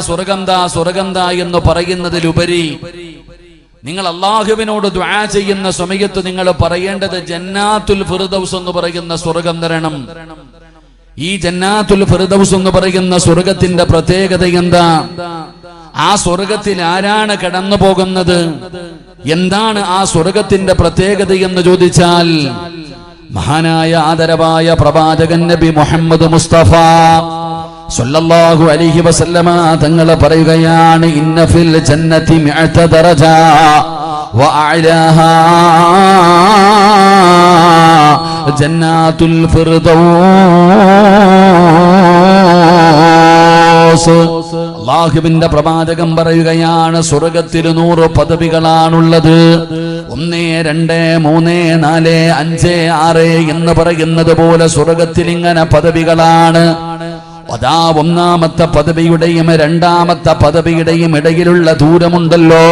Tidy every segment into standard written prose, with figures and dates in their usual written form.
സ്വർഗം എന്ന് പറയുന്നതിലുപരി നിങ്ങൾ അല്ലാഹുവിനോട് ദുആ ചെയ്യുന്ന സമയത്ത് നിങ്ങൾ പറയേണ്ടത് ജന്നാത്തുൽ ഫിർദൗസ് എന്ന് പറയുന്ന സ്വർഗം തരണം. ഈ ജന്നാത്തുൽ ഫിർദൗസ് എന്ന് പറയുന്ന സ്വർഗത്തിന്റെ പ്രത്യേകത എന്താ? ആ സ്വർഗത്തിൽ ആരാണ് കടന്നു പോകുന്നത്? എന്താണ് ആ സ്വർഗത്തിന്റെ പ്രത്യേകത എന്ന് ചോദിച്ചാൽ, മഹാനായ ആദരവായ പ്രവാചകൻ നബി മുഹമ്മദ് മുസ്തഫ സല്ലല്ലാഹു അലൈഹി വസല്ലമ തങ്ങൾ പറയുകയാണ്, ഇന്ന ഫിൽ ജന്നതി മിഅത ദറജ വ അഅലാഹാ ജന്നാത്തുൽ ഫിർദൗസ്. അല്ലാഹുവിന്റെ പ്രവാചകൻ പറയുകയാണ്, സ്വർഗത്തിൽ 100 പദവികളാണുള്ളത്. 1, 2, 3, 4, 5, 6 എന്ന് പറയുന്നത് പോലെ സ്വർഗത്തിൽ ഇങ്ങനെ പദവികളാണ്. അതാ ഒന്നാമത്തെ പദവിയുടെയും രണ്ടാമത്തെ പദവിയുടെയും ഇടയിലുള്ള ദൂരമുണ്ടല്ലോ,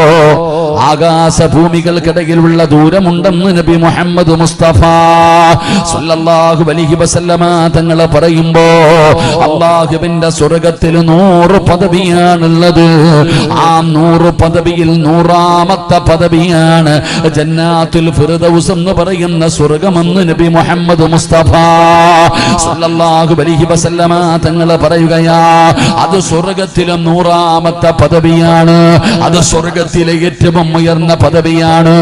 ആകാശഭൂമികൾക്കിടയിലുള്ള ദൂരമുണ്ടെന്ന് നബി മുഹമ്മദ് മുസ്തഫ സല്ലല്ലാഹു അലൈഹി വസല്ലമ തങ്ങൾ പറയുമ്പോ, അല്ലാഹുവിന്റെ സ്വർഗത്തിൽ 100 പദവിയാണുള്ളത്. ആ 100 പദവിയിൽ 100ാമത്തെ പദവിയാണ് ജന്നാത്തുൽ ഫിർദൗസ് എന്ന് പറയുന്ന സ്വർഗമെന്ന് നബി മുഹമ്മദ് മുസ്തഫ സല്ലല്ലാഹു അലൈഹി വസല്ലമ തങ്ങൾ പറയുകയാ, അത് സ്വർഗത്തിലെ 100ാമത്തെ പദവിയാണ്. അത് സ്വർഗത്തിലെ ഏറ്റവും ഉയർന്ന പദവിയാണ്.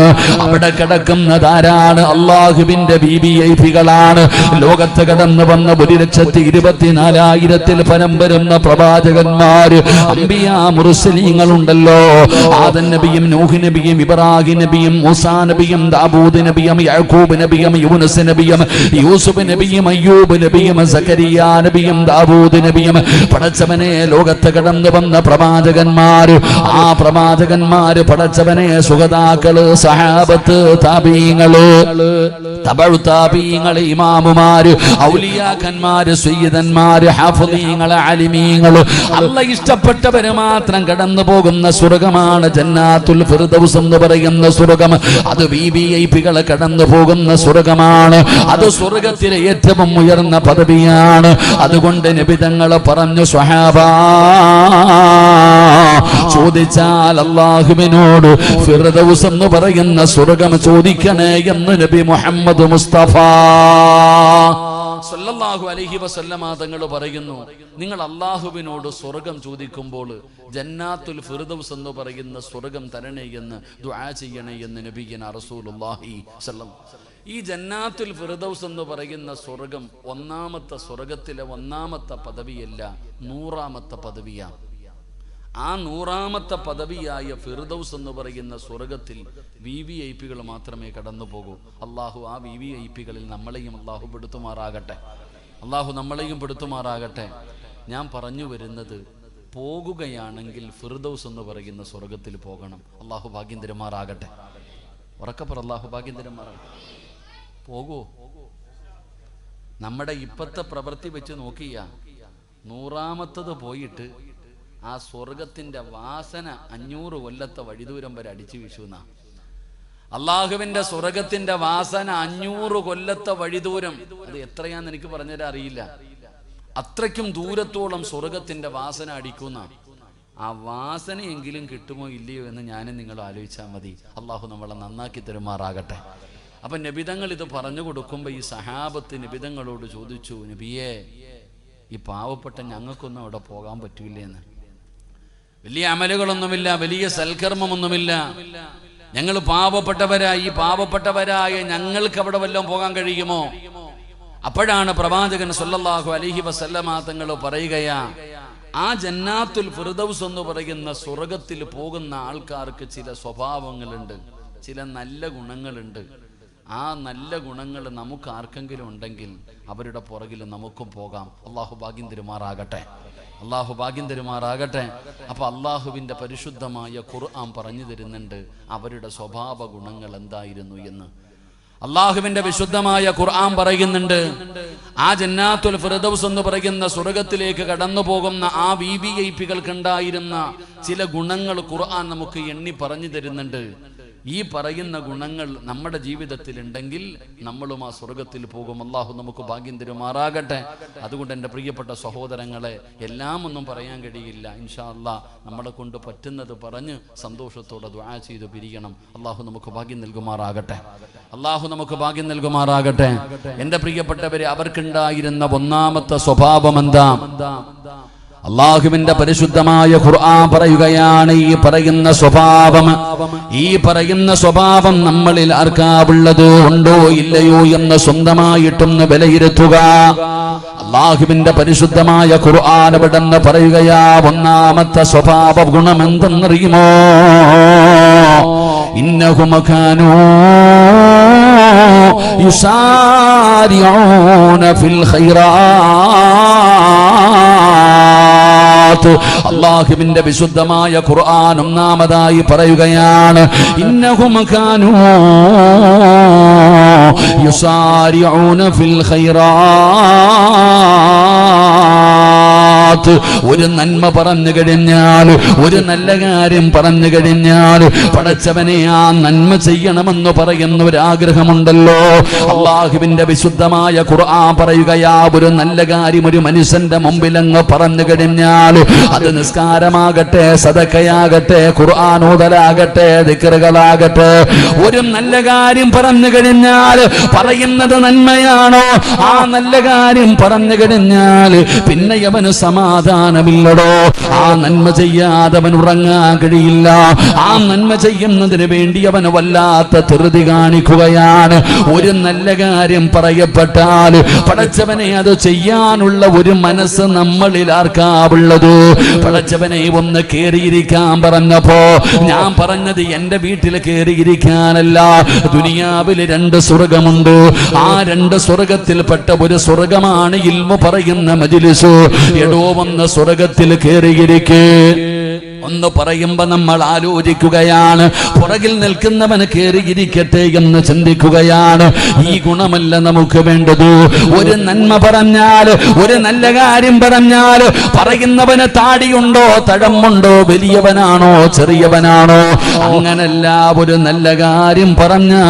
അവിടെ കിടക്കുന്നതാരാണ്? അല്ലാഹുവിന്റെ വിവിഐപികളാണ്. ലോകത്ത് കടന്നു വന്ന 1,24,000 പരം വരുന്ന പ്രവാചകന്മാര്, അംബിയാ മുർസലീങ്ങളുണ്ടല്ലോ. ആദം നബിയും നൂഹ് നബിയും ഇബ്രാഹിം നബിയും മൂസാ നബിയും ദാവൂദ് നബിയും യാക്കൂബ് നബിയും യൂനുസ് നബിയും യൂസുഫ് നബിയും അയ്യൂബ് നബിയും സക്കരിയാ നബിയും ദാവൂദ് നബിയും പടച്ചവനെ ലോകത്ത് കടന്നു വന്ന പ്രവാചകന്മാര്. ആ പ്രവാചകന്മാര് പടച്ചവനെ സുഹദാക്കള്, സഹാബത്ത്, താബീങ്ങള്, തബഉ താബീങ്ങള്, ഇമാമുമാര്, ഔലിയാക്കന്മാര്, സയ്യിദന്മാര്, ഹാഫിളീങ്ങള്, ആലിമീങ്ങള്, അല്ലാഹ് ഇഷ്ടപ്പെട്ടവര് മാത്രം കടന്നു പോകുന്ന സ്വർഗമാണ് ജന്നാത്തുൽ ഫിർദൗസ് എന്ന് പറയുന്ന സ്വർഗം. അത് വിവിഐപികൾ കടന്നു പോകുന്ന സ്വർഗമാണ്. അത് സ്വർഗത്തിലെ ഏറ്റവും ഉയർന്ന പദവിയാണ്. അതുകൊണ്ട് നബി തങ്ങൾ പറഞ്ഞു, സ്വഹാബാ, ചോദിച്ചാൽ അല്ലാഹുവിനോട് ഫിർദൗസ് എന്ന് പറയുന്ന സ്വർഗം ചോദിക്കണേ എന്ന് നബി മുഹമ്മദ് മുസ്തഫ സല്ലല്ലാഹു അലൈഹി വസല്ലമ തങ്ങൾ പറയുന്നു, നിങ്ങൾ അല്ലാഹുവിനോട് സ്വർഗം ചോദിക്കുമ്പോൾ ജന്നാത്തുൽ ഫിർദൗസ് എന്ന് പറയുന്ന സ്വർഗം തരണേ എന്ന് ദുആ ചെയ്യണേ എന്ന് നബിയന റസൂലുള്ളാഹി സല്ലല്ലാഹു. ഈ ജന്നാത്തുൽ ഫിർദൗസ് എന്ന് പറയുന്ന സ്വർഗം ഒന്നാമത്തെ സ്വർഗത്തിലെ ഒന്നാമത്തെ പദവിയല്ല, 100ാമത്തെ പദവിയാണ്. ആ 100ാമത്തെ പദവിയായ ഫിർദൗസ് എന്ന് പറയുന്ന സ്വർഗത്തിൽ വിവിഐപികൾ മാത്രമേ കടന്നു പോകൂ. അള്ളാഹു ആ വിവിഐപികളിൽ നമ്മളെയും അള്ളാഹു പെടുത്തുമാറാകട്ടെ. അള്ളാഹു നമ്മളെയും പെടുത്തുമാറാകട്ടെ. ഞാൻ പറഞ്ഞു വരുന്നത്, പോകുകയാണെങ്കിൽ ഫിർദൗസ് എന്ന് പറയുന്ന സ്വർഗത്തിൽ പോകണം. അള്ളാഹു ഭാഗ്യം തരുമാറാകട്ടെ. ഉറക്കപ്പറ, അള്ളാഹു ഭാഗ്യം തരുമാറാകട്ടെ. പോകൂ. നമ്മുടെ ഇപ്പത്തെ പ്രവൃത്തി വെച്ച് നോക്കിയ 100ാമത്തത് പോയിട്ട് ആ സ്വർഗത്തിന്റെ വാസന 500 കൊല്ലത്തെ വഴിദൂരം വരെ അടിച്ചു വീശുന്ന അള്ളാഹുവിന്റെ സ്വർഗത്തിന്റെ വാസന 500 കൊല്ലത്തെ വഴിദൂരം. അത് എത്രയാന്ന് എനിക്ക് പറഞ്ഞുതരാൻ അറിയില്ല. അത്രയ്ക്കും ദൂരത്തോളം സ്വർഗത്തിന്റെ വാസന അടിക്കുന്ന ആ വാസനയെങ്കിലും കിട്ടുമോ ഇല്ലയോ എന്ന് ഞാനും നിങ്ങൾ ആലോചിച്ചാൽ മതി. അള്ളാഹു നമ്മളെ നന്നാക്കി തരുമാറാകട്ടെ. അപ്പൊ നബിതങ്ങൾ ഇത് പറഞ്ഞു കൊടുക്കുമ്പോ ഈ സഹാബത്ത് നബിതങ്ങളോട് ചോദിച്ചു, നബിയേ, ഈ പാവപ്പെട്ട ഞങ്ങൾക്കൊന്നും അവിടെ പോകാൻ പറ്റൂലേന്ന്. വലിയ അമലുകളൊന്നുമില്ല, വലിയ സൽക്കർമ്മമൊന്നുമില്ല, ഞങ്ങൾ പാവപ്പെട്ടവരായി, ഈ പാവപ്പെട്ടവരായ ഞങ്ങൾക്ക് അവിടെ വല്ലതും പോകാൻ കഴിയുമോ? അപ്പോഴാണ് പ്രവാചകൻ സല്ലല്ലാഹു അലൈഹി വസല്ലമ തങ്ങൾ പറയുകയാ, ആ ജന്നാത്തുൽ ഫിർദൗസ് എന്ന് പറയുന്ന സ്വർഗത്തിൽ പോകുന്ന ആൾക്കാർക്ക് ചില സ്വഭാവങ്ങളുണ്ട്, ചില നല്ല ഗുണങ്ങളുണ്ട്. ആ നല്ല ഗുണങ്ങൾ നമുക്ക് ആർക്കെങ്കിലും ഉണ്ടെങ്കിൽ അവരുടെ പുറകിൽ നമുക്കും പോകാം. അള്ളാഹു ഭാഗ്യം തരുമാറാകട്ടെ. അള്ളാഹു ഭാഗ്യം തരുമാറാകട്ടെ. അപ്പൊ അള്ളാഹുവിന്റെ പരിശുദ്ധമായ ഖുർആൻ പറഞ്ഞു തരുന്നുണ്ട് അവരുടെ സ്വഭാവ ഗുണങ്ങൾ എന്തായിരുന്നു എന്ന്. അള്ളാഹുവിന്റെ വിശുദ്ധമായ ഖുർആൻ പറയുന്നുണ്ട്, ആ ജന്നാത്തുൽ ഫിർദൗസ് എന്ന് പറയുന്ന സ്വർഗത്തിലേക്ക് കടന്നു പോകുന്ന ആ വിവിഐപികൾക്ക് ഉണ്ടായിരുന്ന ചില ഗുണങ്ങൾ ഖുർആൻ നമുക്ക് എണ്ണി പറഞ്ഞു തരുന്നുണ്ട്. ഈ പറയുന്ന ഗുണങ്ങൾ നമ്മുടെ ജീവിതത്തിൽ ഉണ്ടെങ്കിൽ നമ്മളും ആ സ്വർഗത്തിൽ പോകും. അള്ളാഹു നമുക്ക് ഭാഗ്യം തരുമാറാകട്ടെ. അതുകൊണ്ട് എൻ്റെ പ്രിയപ്പെട്ട സഹോദരങ്ങളെ, എല്ലാം ഒന്നും പറയാൻ കഴിയില്ല. ഇൻഷാ അല്ലാഹ് നമ്മളെ കൊണ്ട് പറ്റുന്നത് പറഞ്ഞ് സന്തോഷത്തോടെ ദുആ ചെയ്ത് പിരിയണം. അള്ളാഹു നമുക്ക് ഭാഗ്യം നൽകുമാറാകട്ടെ. അള്ളാഹു നമുക്ക് ഭാഗ്യം നൽകുമാറാകട്ടെ. എൻ്റെ പ്രിയപ്പെട്ടവരെ, അവർക്കുണ്ടായിരുന്ന ഒന്നാമത്തെ സ്വഭാവം എന്താ? അള്ളാഹുവിന്റെ പരിശുദ്ധമായ ഖുർആൻ പറയുകയാണ്, ഈ പറയുന്ന സ്വഭാവം നമ്മളിൽ ആർക്കാവുള്ളത്, ഉണ്ടോ ഇല്ലയോ എന്ന് സ്വന്തമായിട്ടൊന്ന് വിലയിരുത്തുക. അള്ളാഹുവിന്റെ പരിശുദ്ധമായ ഖുർആൻ ഇവിടെന്ന് പറയുകയാ, ഒന്നാമത്തെ സ്വഭാവ ഗുണം എന്തെന്നറിയുമോ? ഇന്നഹും കാനൂ യുസാരിഊന ഫിൽ ഖൈറാത്ത്. അല്ലാഹുവിന്റെ വിശുദ്ധമായ ഖുർആൻ ഒന്നാമതായി പറയുകയാണ്, ഇന്നഹും കാനൂ യുസാരിഊന ഫിൽ ഖൈറാത്ത്. ഒരു നന്മ പറഞ്ഞു കഴിഞ്ഞാൽ, ഒരു നല്ല കാര്യം പറഞ്ഞു കഴിഞ്ഞാൽ, പടച്ചവനെ ആ നന്മ ചെയ്യണമെന്ന് പറയുന്ന ഒരാഗ്രഹമുണ്ടല്ലോ. അള്ളാഹുവിന്റെ വിശുദ്ധമായ ഖുർആൻ പറയുകയാ, ഒരു നല്ല കാര്യം ഒരു മനുഷ്യന്റെ മുമ്പിൽ അങ്ങ് പറഞ്ഞു കഴിഞ്ഞാൽ, അത് നിസ്കാരമാകട്ടെ, സദഖയാകട്ടെ, ഖുർആൻ ഓതലാകട്ടെ, ദിക്റുകളാകട്ടെ, ഒരു നല്ല കാര്യം പറഞ്ഞു കഴിഞ്ഞാൽ പറയുന്നത് നന്മയാണോ, ആ നല്ല കാര്യം പറഞ്ഞു കഴിഞ്ഞാൽ പിന്നെ അവന് സമാധാനമില്ലടോ. ആ നന്മ ചെയ്യാതെ അവൻ ഉറങ്ങാൻ കഴിയില്ല. ആ നന്മ ചെയ്യുന്നതിന് വേണ്ടി അവന് വല്ലാത്ത ധൃതി കാണിക്കുകയാണ്. ഒരു നല്ല കാര്യം പറയപ്പെട്ടാൽ പടച്ചവനെ അത് ചെയ്യാനുള്ള ഒരു മനസ്സ് നമ്മളിൽ ആർക്കാവുള്ളത്? പടച്ചവനെ ഒന്ന് കേറിയിരിക്കാൻ പറഞ്ഞപ്പോ ഞാൻ പറഞ്ഞത് എന്റെ വീട്ടിൽ കേറിയിരിക്കാനല്ല. ദുനിയാവിൽ 2 സ്വർഗമുണ്ട്. ആ 2 സ്വർഗത്തിൽപ്പെട്ട ഒരു സ്വർഗമാണ് ഇൽമു പറയുന്ന മജ്ലിസ്. എടോ വന്ന സ്വർഗത്തിൽ കേറിയിരിക്കേ ഒന്ന് പറയുമ്പോ നമ്മൾ ആലോചിക്കുകയാണ്, പുറകിൽ നിൽക്കുന്നവന് കേറിയിരിക്കട്ടെ എന്ന് ചിന്തിക്കുകയാണ്. ഈ ഗുണമല്ല നമുക്ക് വേണ്ടത്. ഒരു നന്മ പറഞ്ഞാൽ, ഒരു നല്ല കാര്യം പറഞ്ഞാൽ പറയുന്നവന് താടിയുണ്ടോ, തഴമ്പുണ്ടോ, വലിയവനാണോ, ചെറിയവനാണോ, അങ്ങനല്ല. ഒരു നല്ല കാര്യം പറഞ്ഞാ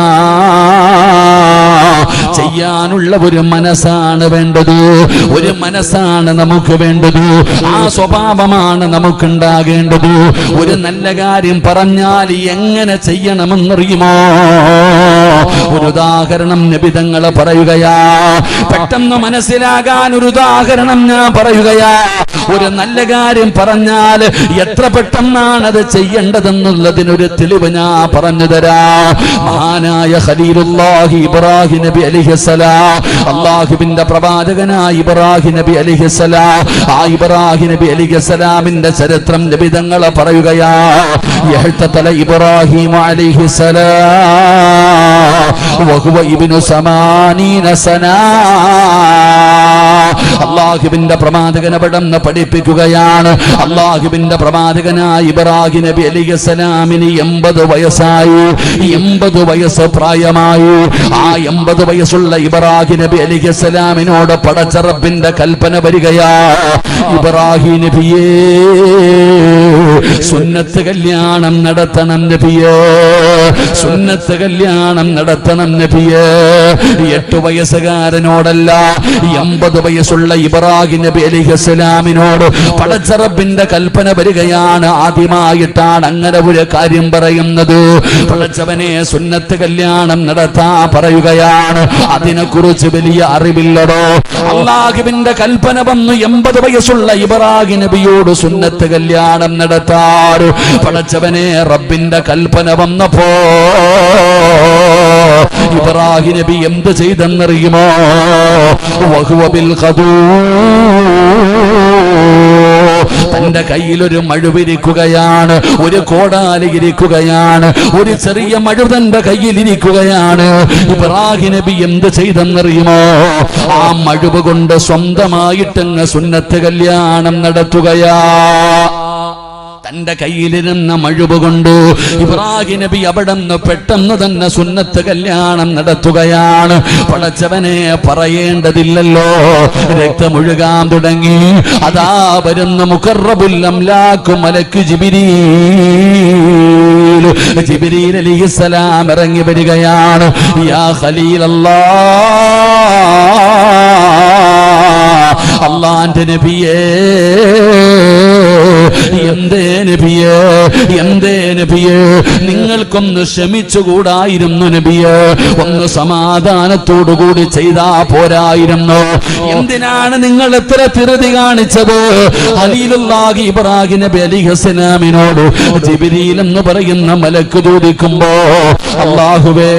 ചെയ്യാനുള്ള ഒരു മനസ്സാണ് വേണ്ടത്. ഒരു മനസ്സാണ് നമുക്ക് വേണ്ടത്. ആ സ്വഭാവമാണ് നമുക്കുണ്ടാകേണ്ടത്. ഒരു നല്ല കാര്യം പറഞ്ഞാൽ എങ്ങനെ ചെയ്യണമെന്നറിയുമോ? ഒരു ഉദാഹരണം നബി തങ്ങൾ പറയുകയാ, പെട്ടെന്ന് മനസ്സിലാകാൻ ഒരു ഉദാഹരണം ഞാൻ പറയുകയാ. ഒരു നല്ല കാര്യം പറഞ്ഞാൽ എത്ര പെട്ടെന്നാണ് അത് ചെയ്യേണ്ടതെന്നുള്ളതിനൊരു തെളിവ് ഞാൻ പറഞ്ഞു തരാം. മഹാനായ ഖലീലുല്ലാഹി ഇബ്രാഹിം നബി അലൈഹിസ്സലാം, അല്ലാഹുവിന്റെ പ്രവാചകനായ ഇബ്രാഹിം നബി അലൈഹിസ്സലാം, ആ ഇബ്രാഹിം നബി അലൈഹിസ്സലാമിന്റെ ചരിത്രം നബി തങ്ങൾ പറയുകയാ. യഹ്തതല ഇബ്രാഹിം അലൈഹിസ്സലാം വഹുവ ഇബ്നു 80 സനാ. അല്ലാഹുവിന്റെ പ്രവാചകൻ അവിടുന്ന് പഠിപ്പിക്കുകയാണ്. അല്ലാഹുവിന്റെ പ്രവാചകനായ ഇബ്രാഹിം നബി അലൈഹിസ്സലാമിന് 80 വയസ്സായി. 80 വയസ്സ് പ്രായമായി. ആ 80 വയസ്സുള്ള ഇബ്രാഹിം നബി അലൈഹിസ്സലാമിനോട് പടച്ച റബ്ബിന്റെ കൽപ്പന വരികയാ, ഇബ്രാഹിം നബിയേ സുന്നത്ത് കല്യാണം നടത്തണം നബിയേ, സുന്നത്ത് കല്യാണം നടത്തണം നബിയേ. 8 വയസ്സുകാരനോടല്ല, 80 വയസ്സുള്ള ഇബ്രാഹിം നബി അലൈഹിസ്സലാമിനോട് പടച്ച റബ്ബിന്റെ കൽപ്പന വരികയാണ്. ആദ്യമായിട്ടാണ് അങ്ങനെ ഒരു കാര്യം പറയുന്നത്. പടച്ചവനെ സുന്നത്ത് കല്യാണം നടത്താ പറയുകയാണ്. അതിനെക്കുറിച്ച് വലിയ അറിവില്ലടോ. അല്ലാഹുവിന്റെ കൽപ്പന വന്നു 80 വയസ്സുള്ള ഇബ്രാഹിം നബിയോട് സുന്നത്ത് കല്യാണം നടത്താറ്. പടച്ചവനെ റബ്ബിന്റെ കൽപ്പന വന്നപ്പോ ഇബ്രാഹിം നബി എന്ത് ചെയ്തെന്നറിയുമോ? വഹുവ ബിൽ ഖദൂ, തന്റെ കയ്യിലൊരു മഴുവിരിക്കുകയാണ്, ഒരു കോടാലി ഇരിക്കുകയാണ്, ഒരു ചെറിയ മഴു തന്റെ കയ്യിലിരിക്കുകയാണ്. ഇബ്രാഹിം നബി എന്ത് ചെയ്തെന്നറിയുമോ? ആ മഴുവ് കൊണ്ട് സ്വന്തമായിട്ടങ്ങ് സുന്നത്ത് കല്യാണം നടത്തുകയാ. തന്റെ കയ്യിലിരുന്ന മഴുവ് കൊണ്ട് ഇബ്രാഹിം നബി അവിടുന്ന് പെട്ടെന്ന് തന്നെ സുന്നത്ത് കല്യാണം നടത്തുകയാണ്. പടച്ചവനെ പറയേണ്ടതില്ലല്ലോ, രക്തമൊഴുകാൻ തുടങ്ങി. അതാ വരുന്ന മുഖറബുൽ അംലാഖ് മലക്ക് ജിബ്രീൽ. ജിബ്രീൽ അലൈഹിസ്സലാം ഇറങ്ങി വരികയാണ്. യാ ഖലീലല്ലാഹ്, അല്ലാഹുവിന്റെ നബിയേ, എന്തേ നബിയേ, എന്തേ നബിയേ, നിങ്ങൾക്കൊന്ന് ക്ഷമിച്ചുകൂടായിരുന്നു നബിയേ? ഒന്ന് സമാധാനത്തോടുകൂടി ചെയ്താ പോരായിരുന്നു? എന്തിനാണ് നിങ്ങൾ എത്ര ധൃതി കാണിച്ചത്? ഖലീലുല്ലാഹി ഇബ്രാഹിം നബി അലൈഹിസ്സലാമിനോട് ജിബ്രീൽ എന്ന് പറയുന്ന മലക്ക് ചോദിക്കുമ്പോ, അല്ലാഹുവേ,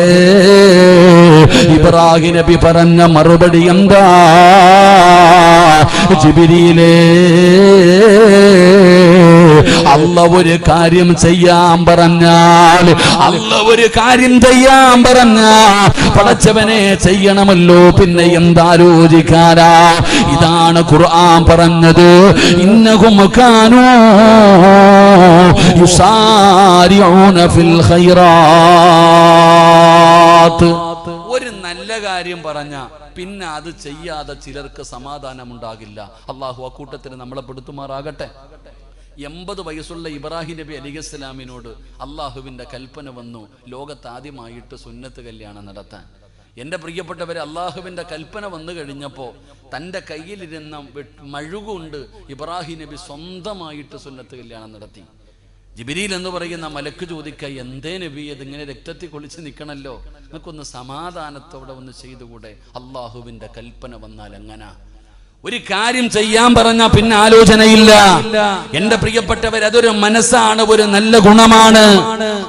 ഇബ്രാഹിം നബി പറഞ്ഞ മറുപടി എന്താ? ജിബ്രീലേ, അല്ലാഹു ഒരു കാര്യം ചെയ്യാൻ പറഞ്ഞാൽ, അല്ലാഹു ഒരു കാര്യം ചെയ്യാൻ പറഞ്ഞാൽ പടച്ചവനെ ചെയ്യണമല്ലോ, പിന്നെ എന്താലോചിക്കാനാ? ഇതാണ് ഖുർആൻ പറഞ്ഞത്, ഇന്നഹും കാനൂ യുസാരിഊന ഫിൽ ഖൈറാത്ത്. ഒരു നല്ല കാര്യം പറഞ്ഞ പിന്നെ അത് ചെയ്യാതെ ചിലർക്ക് സമാധാനമുണ്ടാകില്ല. അള്ളാഹു അക്കൂട്ടത്തിന് നമ്മളെ പെടുത്തുമാറാകട്ടെ. 80 വയസ്സുള്ള ഇബ്രാഹിം നബി അലൈഹിസ്സലാമിനോട് അള്ളാഹുവിൻ്റെ കൽപ്പന വന്നു ലോകത്ത് ആദ്യമായിട്ട് സുന്നത്ത് കല്യാണം നടത്താൻ. എൻ്റെ പ്രിയപ്പെട്ടവരെ, അള്ളാഹുവിൻ്റെ കൽപ്പന വന്നു കഴിഞ്ഞപ്പോൾ തൻ്റെ കയ്യിലിരുന്ന മഴുകൊണ്ട് ഇബ്രാഹിം നബി സ്വന്തമായിട്ട് സുന്നത്ത് കല്യാണം നടത്തി. ജിബ്രീൽ എന്ന് പറയുന്ന മലക്ക് ചോദിക്ക, എന്തേ നബി, ഇതിങ്ങനെ രക്തത്തിൽ കൊളിച്ച് നിൽക്കണല്ലോ, നിങ്ങൾക്കൊന്ന് സമാധാനത്തോടെ ഒന്ന് ചെയ്തുകൂടെ? അള്ളാഹുവിൻ്റെ കൽപ്പന വന്നാൽ എങ്ങനാ? ഒരു കാര്യം ചെയ്യാൻ പറഞ്ഞാ പിന്നെ ആലോചനയില്ല. എന്റെ പ്രിയപ്പെട്ടവർ, അതൊരു മനസ്സാണ്, ഒരു നല്ല ഗുണമാണ്.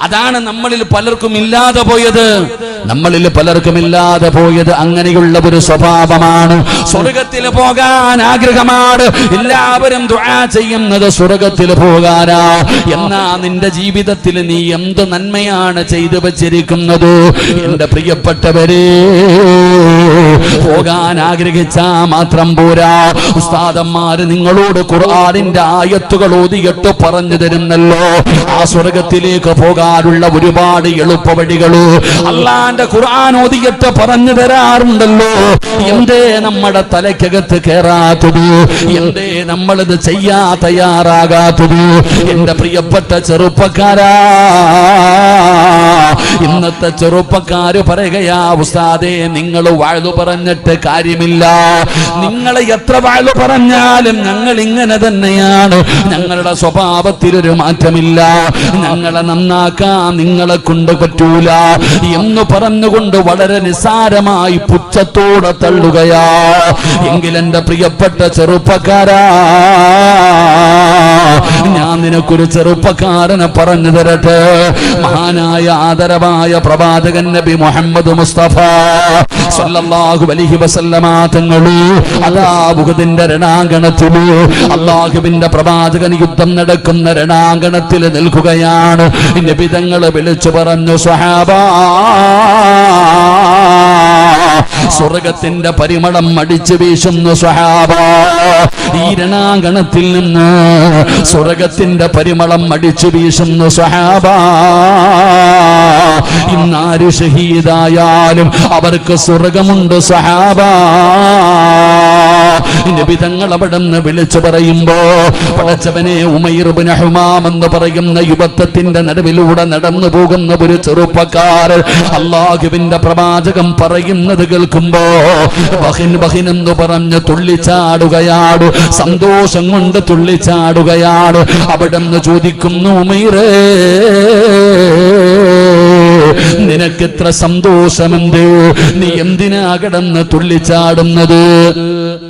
അതാണ് നമ്മളിൽ പലർക്കും ഇല്ലാതെ പോയത്. അങ്ങനെയുള്ള ഒരു സ്വഭാവമാണ്. സ്വർഗത്തിൽ പോകാൻ ആഗ്രഹമാണ്, എല്ലാവരും ദുആ ചെയ്യുന്നത് സ്വർഗത്തിൽ പോകാനാ. എന്നാ നിന്റെ ജീവിതത്തിൽ നീ എന്ത് നന്മയാണ് ചെയ്തു വച്ചിരിക്കുന്നത്? എന്റെ പ്രിയപ്പെട്ടവരെ, പോകാൻ ആഗ്രഹിച്ചാ മാത്രം പോരാ. ഉസ്താദന്മാര് നിങ്ങളോട് ഖുർആനിന്റെ ആയത്തുകൾ ഓതിയിട്ട് പറഞ്ഞു തരുന്നല്ലോ. ആ സ്വർഗത്തിലേക്ക് പോകാനുള്ള ഒരുപാട് എളുപ്പ വഴികള് അല്ലാഹുവിന്റെ ഖുർആൻ ഓതിയിട്ട് പറഞ്ഞു തരാറുണ്ടല്ലോ. എന്തേ നമ്മുടെ തലയ്ക്കകത്ത് കേറാത്തത്? എന്തേ നമ്മളിത് ചെയ്യാ തയ്യാറാകാത്തത്? എന്റെ പ്രിയപ്പെട്ട ചെറുപ്പക്കാരാ, ഇന്നത്തെ ചെറുപ്പക്കാര് പറയുകയാ, ഉസ്താദേ നിങ്ങൾ വാഴ്ന്നു പറഞ്ഞിട്ട് കാര്യമില്ല, നിങ്ങളെ എത്ര വാഴ്ന്നു പറഞ്ഞാലും ഞങ്ങൾ ഇങ്ങനെ തന്നെയാണ്, ഞങ്ങളുടെ സ്വഭാവത്തിലൊരു മാറ്റമില്ല, ഞങ്ങളെ നന്നാക്കാൻ നിങ്ങളെ കൊണ്ട് പറ്റൂല എന്ന് പറഞ്ഞുകൊണ്ട് വളരെ നിസ്സാരമായി പുച്ഛത്തോടെ തള്ളുകയാ. എങ്കിൽ എന്റെ പ്രിയപ്പെട്ട ചെറുപ്പക്കാരാ, ഞാൻ നിനക്കൊരു ചെറുപ്പക്കാരനെ പറഞ്ഞു തരട്ടെ. മഹാനായ ആദരവായ പ്രവാചകൻ നബി മുഹമ്മദ് മുസ്തഫ സല്ലല്ലാഹു അലൈഹി വസല്ലമ തങ്ങള് അതാ ഉഹദിന്റെ രണാങ്കണത്തില്, അല്ലാഹുവിന്റെ പ്രവാചകൻ യുദ്ധം നടക്കുന്ന രണാങ്കണത്തിൽ നിൽക്കുകയാണ്. നബി തങ്ങൾ വിളിച്ചു പറഞ്ഞു, സ്വഹാബാ, സ്വർഗത്തിന്റെ പരിമളം അടിച്ചു വീശുന്നു സ്വഹാബ. ഈ രണാങ്കണത്തിൽ നിന്ന് സ്വർഗത്തിന്റെ പരിമളം അടിച്ചു വീശുന്നു സ്വഹാബ. ഇന്നാര് ഷഹീദായാലും അവർക്ക് സ്വർഗമുണ്ട് സ്വഹാബ. നബി തങ്ങൾ അവിടുന്ന് വിളിച്ചു പറയുമ്പോ, പടച്ചവനെ, ഉമൈർ ഇബ്നു ഹുമാം എന്ന് പറയുന്ന യുവത്വത്തിന്റെ നടുവിലൂടെ നടന്നു പോകുന്ന ഒരു ചെറുപ്പക്കാരൻ അല്ലാഹുവിന്റെ പ്രവാചകൻ പറയുന്നത് കേൾക്കുമ്പോ ബഹിൻ ബഹിൻ എന്ന് പറഞ്ഞ് തുള്ളിച്ചാടുകയാണ്, സന്തോഷം കൊണ്ട് തുള്ളിച്ചാടുകയാണ്. അവിടുന്ന് ചോദിക്കുന്നു, ഉമൈറേ, നിനക്കിത്ര സന്തോഷമെന്ത്? നീ എന്തിനാ കിടന്ന് തുള്ളിച്ചാടുന്നത്?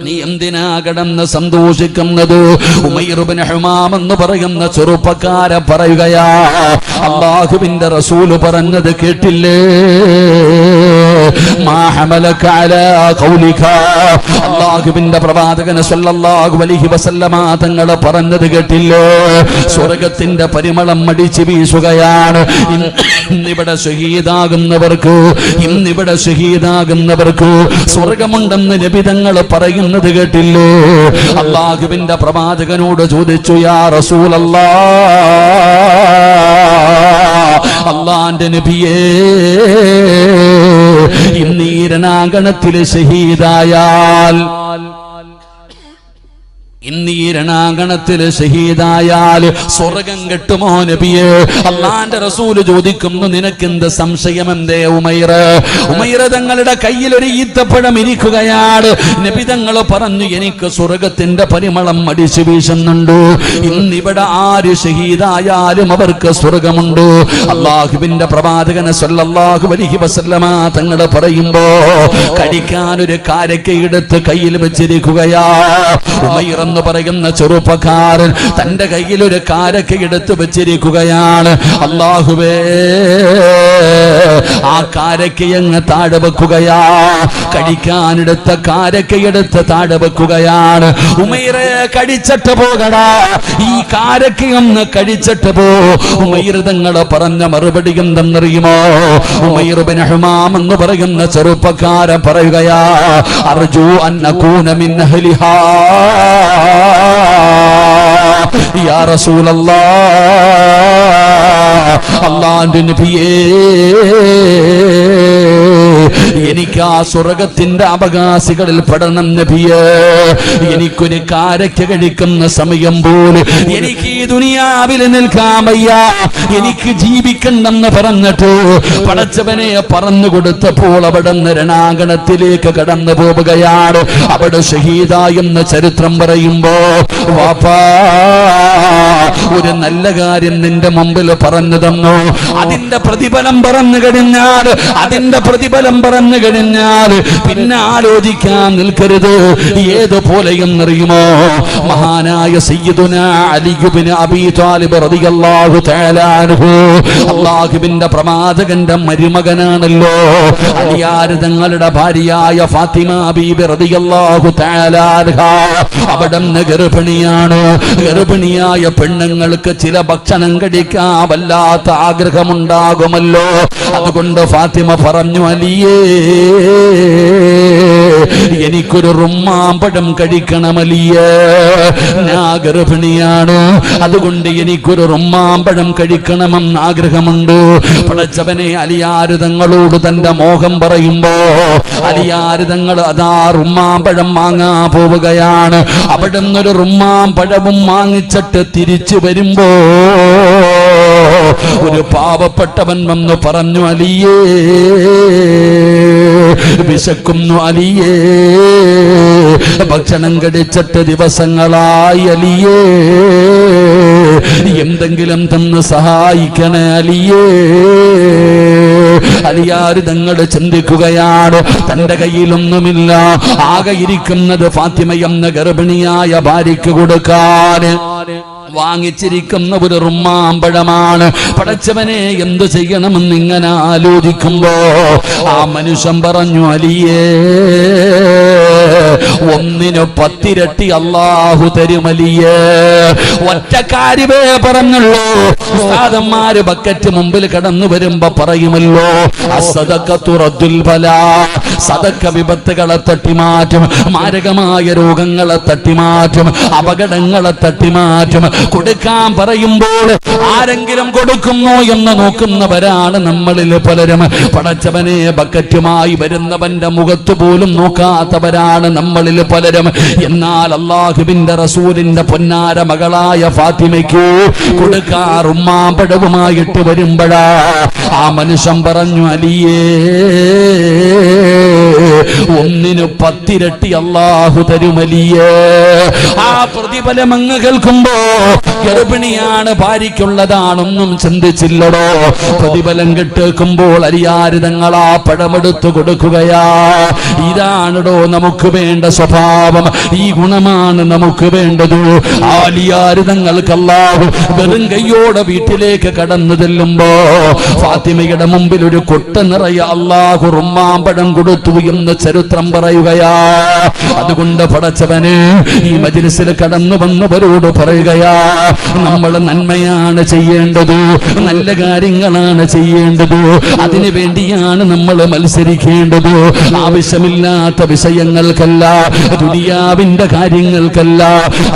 നീ എന്തിനാ കിടന്ന് സന്തോഷിക്കുന്നത്? ഉമൈർ ഇബ്നു ഹുമാം എന്ന് പറയുന്ന ചെറുപ്പക്കാരൻ പറയുകയാ, അല്ലാഹുവിന്റെ റസൂൽ പറഞ്ഞത് കേട്ടില്ലേ? മാ ഹമലക അലാ ഖൗലിക. അല്ലാഹുവിന്റെ പ്രവാചകൻ സല്ലല്ലാഹു അലൈഹി വസല്ലമ തങ്ങൾ പറഞ്ഞത് കേട്ടില്ലേ? സ്വർഗ്ഗത്തിന്റെ പരിമളം അടിച്ചു വീശുകയാണ്. ഇന്നിവിടെ ഷഹീദാകുന്നവർക്ക് സ്വർഗമുണ്ടെന്ന് നബി തങ്ങൾ പറയുന്നത് കേട്ടില്ലേ? അല്ലാഹുവിന്റെ പ്രവാചകനോട് ചോദിച്ചു, യാ റസൂലല്ലാഹ്, അല്ലാഹുവിന്റെ നബിയേ, ഇന്ന് ഈ രണാങ്കണത്തിൽ ഷഹീദായാൽ ഇന്നീ രണാങ്കണത്തിൽ ഷഹീദായാൽ സ്വർഗം കിട്ടുമോ നബിയേ? അള്ളാന്റെ റസൂല് ചോദിക്കുന്നു, നിനക്കെന്ത് സംശയമെന്തേ ഉമൈർ? ഉമൈർ തങ്ങളുടെ കയ്യിൽ ഒരു ഈത്തപ്പഴം ഇരിക്കുകയാണ്. നബി തങ്ങൾ പറഞ്ഞു, എനിക്ക് സ്വർഗത്തിന്റെ പരിമളം അടിച്ചു വീശുന്നുണ്ട്. ഇന്നിവിടെ ആര് ഷഹീദായാലും അവർക്ക് സ്വർഗമുണ്ട്. അള്ളാഹുവിന്റെ പ്രവാചകൻ സല്ലല്ലാഹു അലൈഹി വസല്ലമ തങ്ങൾ പറയുമ്പോ കടിക്കാൻ ഒരു കാരക്ക എടുത്ത് കയ്യിൽ വെച്ചിരിക്കുകയാ. ഉമൈർ എന്ന് പറയുന്ന ചെറുപ്പക്കാരൻ തന്റെ കയ്യിൽ ഒരു കാരക്ക എടുത്ത് വെച്ചിരിക്കുകയാണ്. അല്ലാഹുവേ, ആ കാരക്കയങ്ങ് താഴെ വെക്കുകയാ. കടിക്കാനെടുത്ത കാരക്കയെടുത്ത് താഴെ വെക്കുകയാണ്. ഉമൈറെ, കടിച്ചിട്ട് പോകടാ, ഈ കാരക്കയൊന്ന് കടിച്ചിട്ട് പോ. ഉമൈർ തങ്ങള് പറഞ്ഞ മറുപടി എന്തെന്നറിയുമോ? ഉമൈർ ബിൻ ഹുമാം എന്ന് പറയുന്ന ചെറുപ്പക്കാരൻ പറയുകയാ, അർജു അൻ അകൂന മിൻ അഹ്ലിഹാ യാ റസൂലല്ലാഹ്, അല്ലാഹുവിന്റെ നബിയേ, എനിക്ക് ആ സ്വർഗത്തിന്റെ അവകാശികളിൽ പെടണം നബിയേ. എനിക്കൊരു കാരക്ക കഴിക്കുന്ന സമയം പോലും എനിക്ക് ഈ ദുനിയാവിൽ നിൽക്കാൻ വയ്യ, എനിക്ക് ജീവിക്കണ്ടെന്ന് പറഞ്ഞിട്ട് പടച്ചവനെ പറഞ്ഞു കൊടുത്തപ്പോൾ അവിടെ രണാങ്കണത്തിലേക്ക് കടന്നു പോവുകയാണ്. അവിടെ ഷഹീദായെന്ന ചരിത്രം പറയുമ്പോ, വാപ്പാ, ഒരു നല്ല കാര്യം നിന്റെ മുമ്പിൽ പറഞ്ഞു തന്നു. അതിന്റെ പ്രതിഫലം പറഞ്ഞു കഴിഞ്ഞാൽ പിന്നെ ആലോചിക്കാൻ നിൽക്കരുത്. ഏതുപോലെയെന്നറിയുമോ? മഹാനായ സയ്യിദുനാ അലി ഇബ്നു അബീ ത്വാലിബ് റളിയല്ലാഹു തആല അൻഹു, അല്ലാഹുവിന്റെ പ്രവാചകന്റെ മരുമകനാണല്ലോ. അലിയാർ തങ്ങളുടെ ഭാര്യയായ ഫാത്തിമ ബീബി റളിയല്ലാഹു തആല അൻഹാ അവിടുന്ന് ഗർഭിണിയാണ്. ഗർഭിണിയായ പെണ്ണുങ്ങൾക്ക് ചില ഭക്ഷണം കഴിക്കാൻ വല്ലാത്ത ആഗ്രഹമുണ്ടാകുമല്ലോ. അതുകൊണ്ട് ഫാത്തിമ പറഞ്ഞു, അലിയേ, എനിക്കൊരു റുമ്മാമ്പഴം കഴിക്കണം അലിയേ, ഞാൻ ഗർഭിണിയാണ്, അതുകൊണ്ട് എനിക്കൊരു റുമ്മാമ്പഴം കഴിക്കണമെന്ന് ആഗ്രഹമുണ്ട്. പടച്ചവനെ, അലിയാർ തങ്ങളോട് തന്റെ മോഹം പറയുമ്പോ അലിയാർ തങ്ങൾ അതാ റുമ്മാമ്പഴം വാങ്ങാൻ പോവുകയാണ്. അവിടെ നിന്നൊരു റുമ്മാമ്പഴവും വാങ്ങിച്ചിട്ട് തിരിച്ചു വരുമ്പോ ഒരു പാവപ്പെട്ടവൻ വന്നു പറഞ്ഞു, അലിയേ, വിശക്കുന്നു അലിയേ, ഭക്ഷണം കഴിച്ചിട്ട് ദിവസങ്ങളായി അലിയേ, എന്തെങ്കിലും തന്ന് സഹായിക്കണേ അലിയേ. അലിയാർ തങ്ങൾ ചിന്തിക്കുകയാണ്, തന്റെ കയ്യിലൊന്നുമില്ല, ആകെ ഇരിക്കുന്നത് ഫാത്തിമ എന്ന ഗർഭിണിയായ ഭാര്യയ്ക്ക് കൊടുക്കാൻ വാങ്ങിച്ചിരിക്കുന്ന ഒരു റുമ്മാമ്പഴമാണ്. പടച്ചവനെ, എന്തു ചെയ്യണമെന്ന് ഇങ്ങനെ ആലോചിക്കുമ്പോ ആ മനുഷ്യൻ പറഞ്ഞു, അലിയേ, ഒന്നിനു 10 ഇരട്ടി അല്ലാഹു തരുമലിയേ. ഒറ്റ കാര്യമേ പറഞ്ഞുള്ളൂ. ഉസ്താദന്മാര് ബക്കറ്റ് മുമ്പിൽ കടന്നു വരുമ്പോ പറയുമല്ലോ, അസ്സദഖത്തു റദ്ദുൽ ബലാ, സദഖ വിപത്തുകളെ തട്ടിമാറ്റും, മാരകമായ രോഗങ്ങളെ തട്ടിമാറ്റും, അപകടങ്ങളെ തട്ടിമാറ്റും. കൊടുക്കാൻ പറയുമ്പോൾ ആരെങ്കിലും കൊടുക്കുന്നോ എന്ന് നോക്കുന്നവരാണ് നമ്മളിൽ പലരും. പടച്ചവനെ, ബക്കറ്റുമായി വരുന്നവന്റെ മുഖത്ത് പോലും നോക്കാത്തവരാണ് നമ്മളിൽ പലരും. എന്നാൽ അല്ലാഹുവിന്റെ റസൂലിന്റെ പൊന്നാര മകളായ ഫാത്തിമയ്ക്ക് കൊടുക്കാൻ റുമ്മാമ്പഴവുമായിട്ട് വരുമ്പോഴാ ആ മനുഷ്യൻ പറഞ്ഞു, അലിയേ, ഒന്നിനു 10 ഇരട്ടി അല്ലാഹു തരുമലിയേ. ആ പ്രതിഫലം അങ്ങ് കേൾക്കുമ്പോ ഗർഭിണിയാണ്, ഭാര്യയ്ക്കുള്ളതാണൊന്നും ചിന്തിച്ചില്ലടോ. പ്രതിഫലം കേൾക്കുമ്പോൾ അലിയാർ തങ്ങളാ പഴമെടുത്തു കൊടുക്കുകയാ. ഇതാണടോ നമുക്ക് വേണ്ട സ്വഭാവം, ഈ ഗുണമാണ് നമുക്ക് വേണ്ടത്. അലിയാർ തങ്ങൾക്ക് അല്ലാഹു വെറും കയ്യോടെ വീട്ടിലേക്ക് കടന്നു ചെല്ലുമ്പോ ഫാത്തിമയുടെ മുമ്പിൽ ഒരു കൊട്ട നിറയെ അല്ലാഹു റുമ്മാമ്പഴം കൊടുത്തു എന്ന് ചരിത്രം പറയുകയാ. അതുകൊണ്ട് പടച്ചവന് ഈ മജ്‌ലിസിൽ കടന്നു വന്നവരോട് പറയുകയാ, നമ്മൾ നന്മയാണ് ചെയ്യേണ്ടത്, നല്ല കാര്യങ്ങളാണ് ചെയ്യേണ്ടത്, അതിനു വേണ്ടിയാണ് നമ്മൾ മത്സരിക്കേണ്ടത്. ആവശ്യമില്ലാത്ത വിഷയങ്ങൾ കാര്യങ്ങൾക്കല്ല, ദുനിയാവിന്റെ കാര്യങ്ങൾക്കല്ല.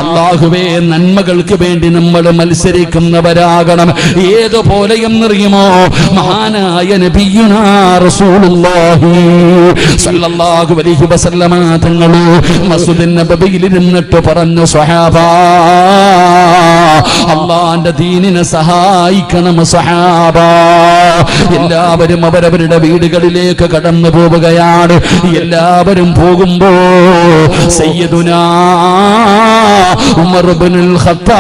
അല്ലാഹുവേ, നന്മകൾക്ക് വേണ്ടി നമ്മൾ മത്സരിക്കുന്നവരാകണം. ഏതുപോലെ എന്നറിയുമോ? മഹാനായ നബിയുനാ റസൂലുള്ളാഹി സ്വല്ലല്ലാഹു അലൈഹി വസല്ലമ തങ്ങൾ മസ്ജിദുൻ നബവിയിൽ ഇരുന്നിട്ട് പറഞ്ഞു, സ്വഹാബാ, അല്ലാഹുവിന്റെ ദീനിനെ സഹായിക്കണം സ്വഹാബാ. എല്ലാവരും അവരവരുടെ വീടുകളിലേക്ക് കടന്നു പോവുകയാണ്. എല്ലാവരും പോകുമ്പോ സയ്യിദുനാ ഉമർ ഇബ്നുൽ ഖത്താബ്,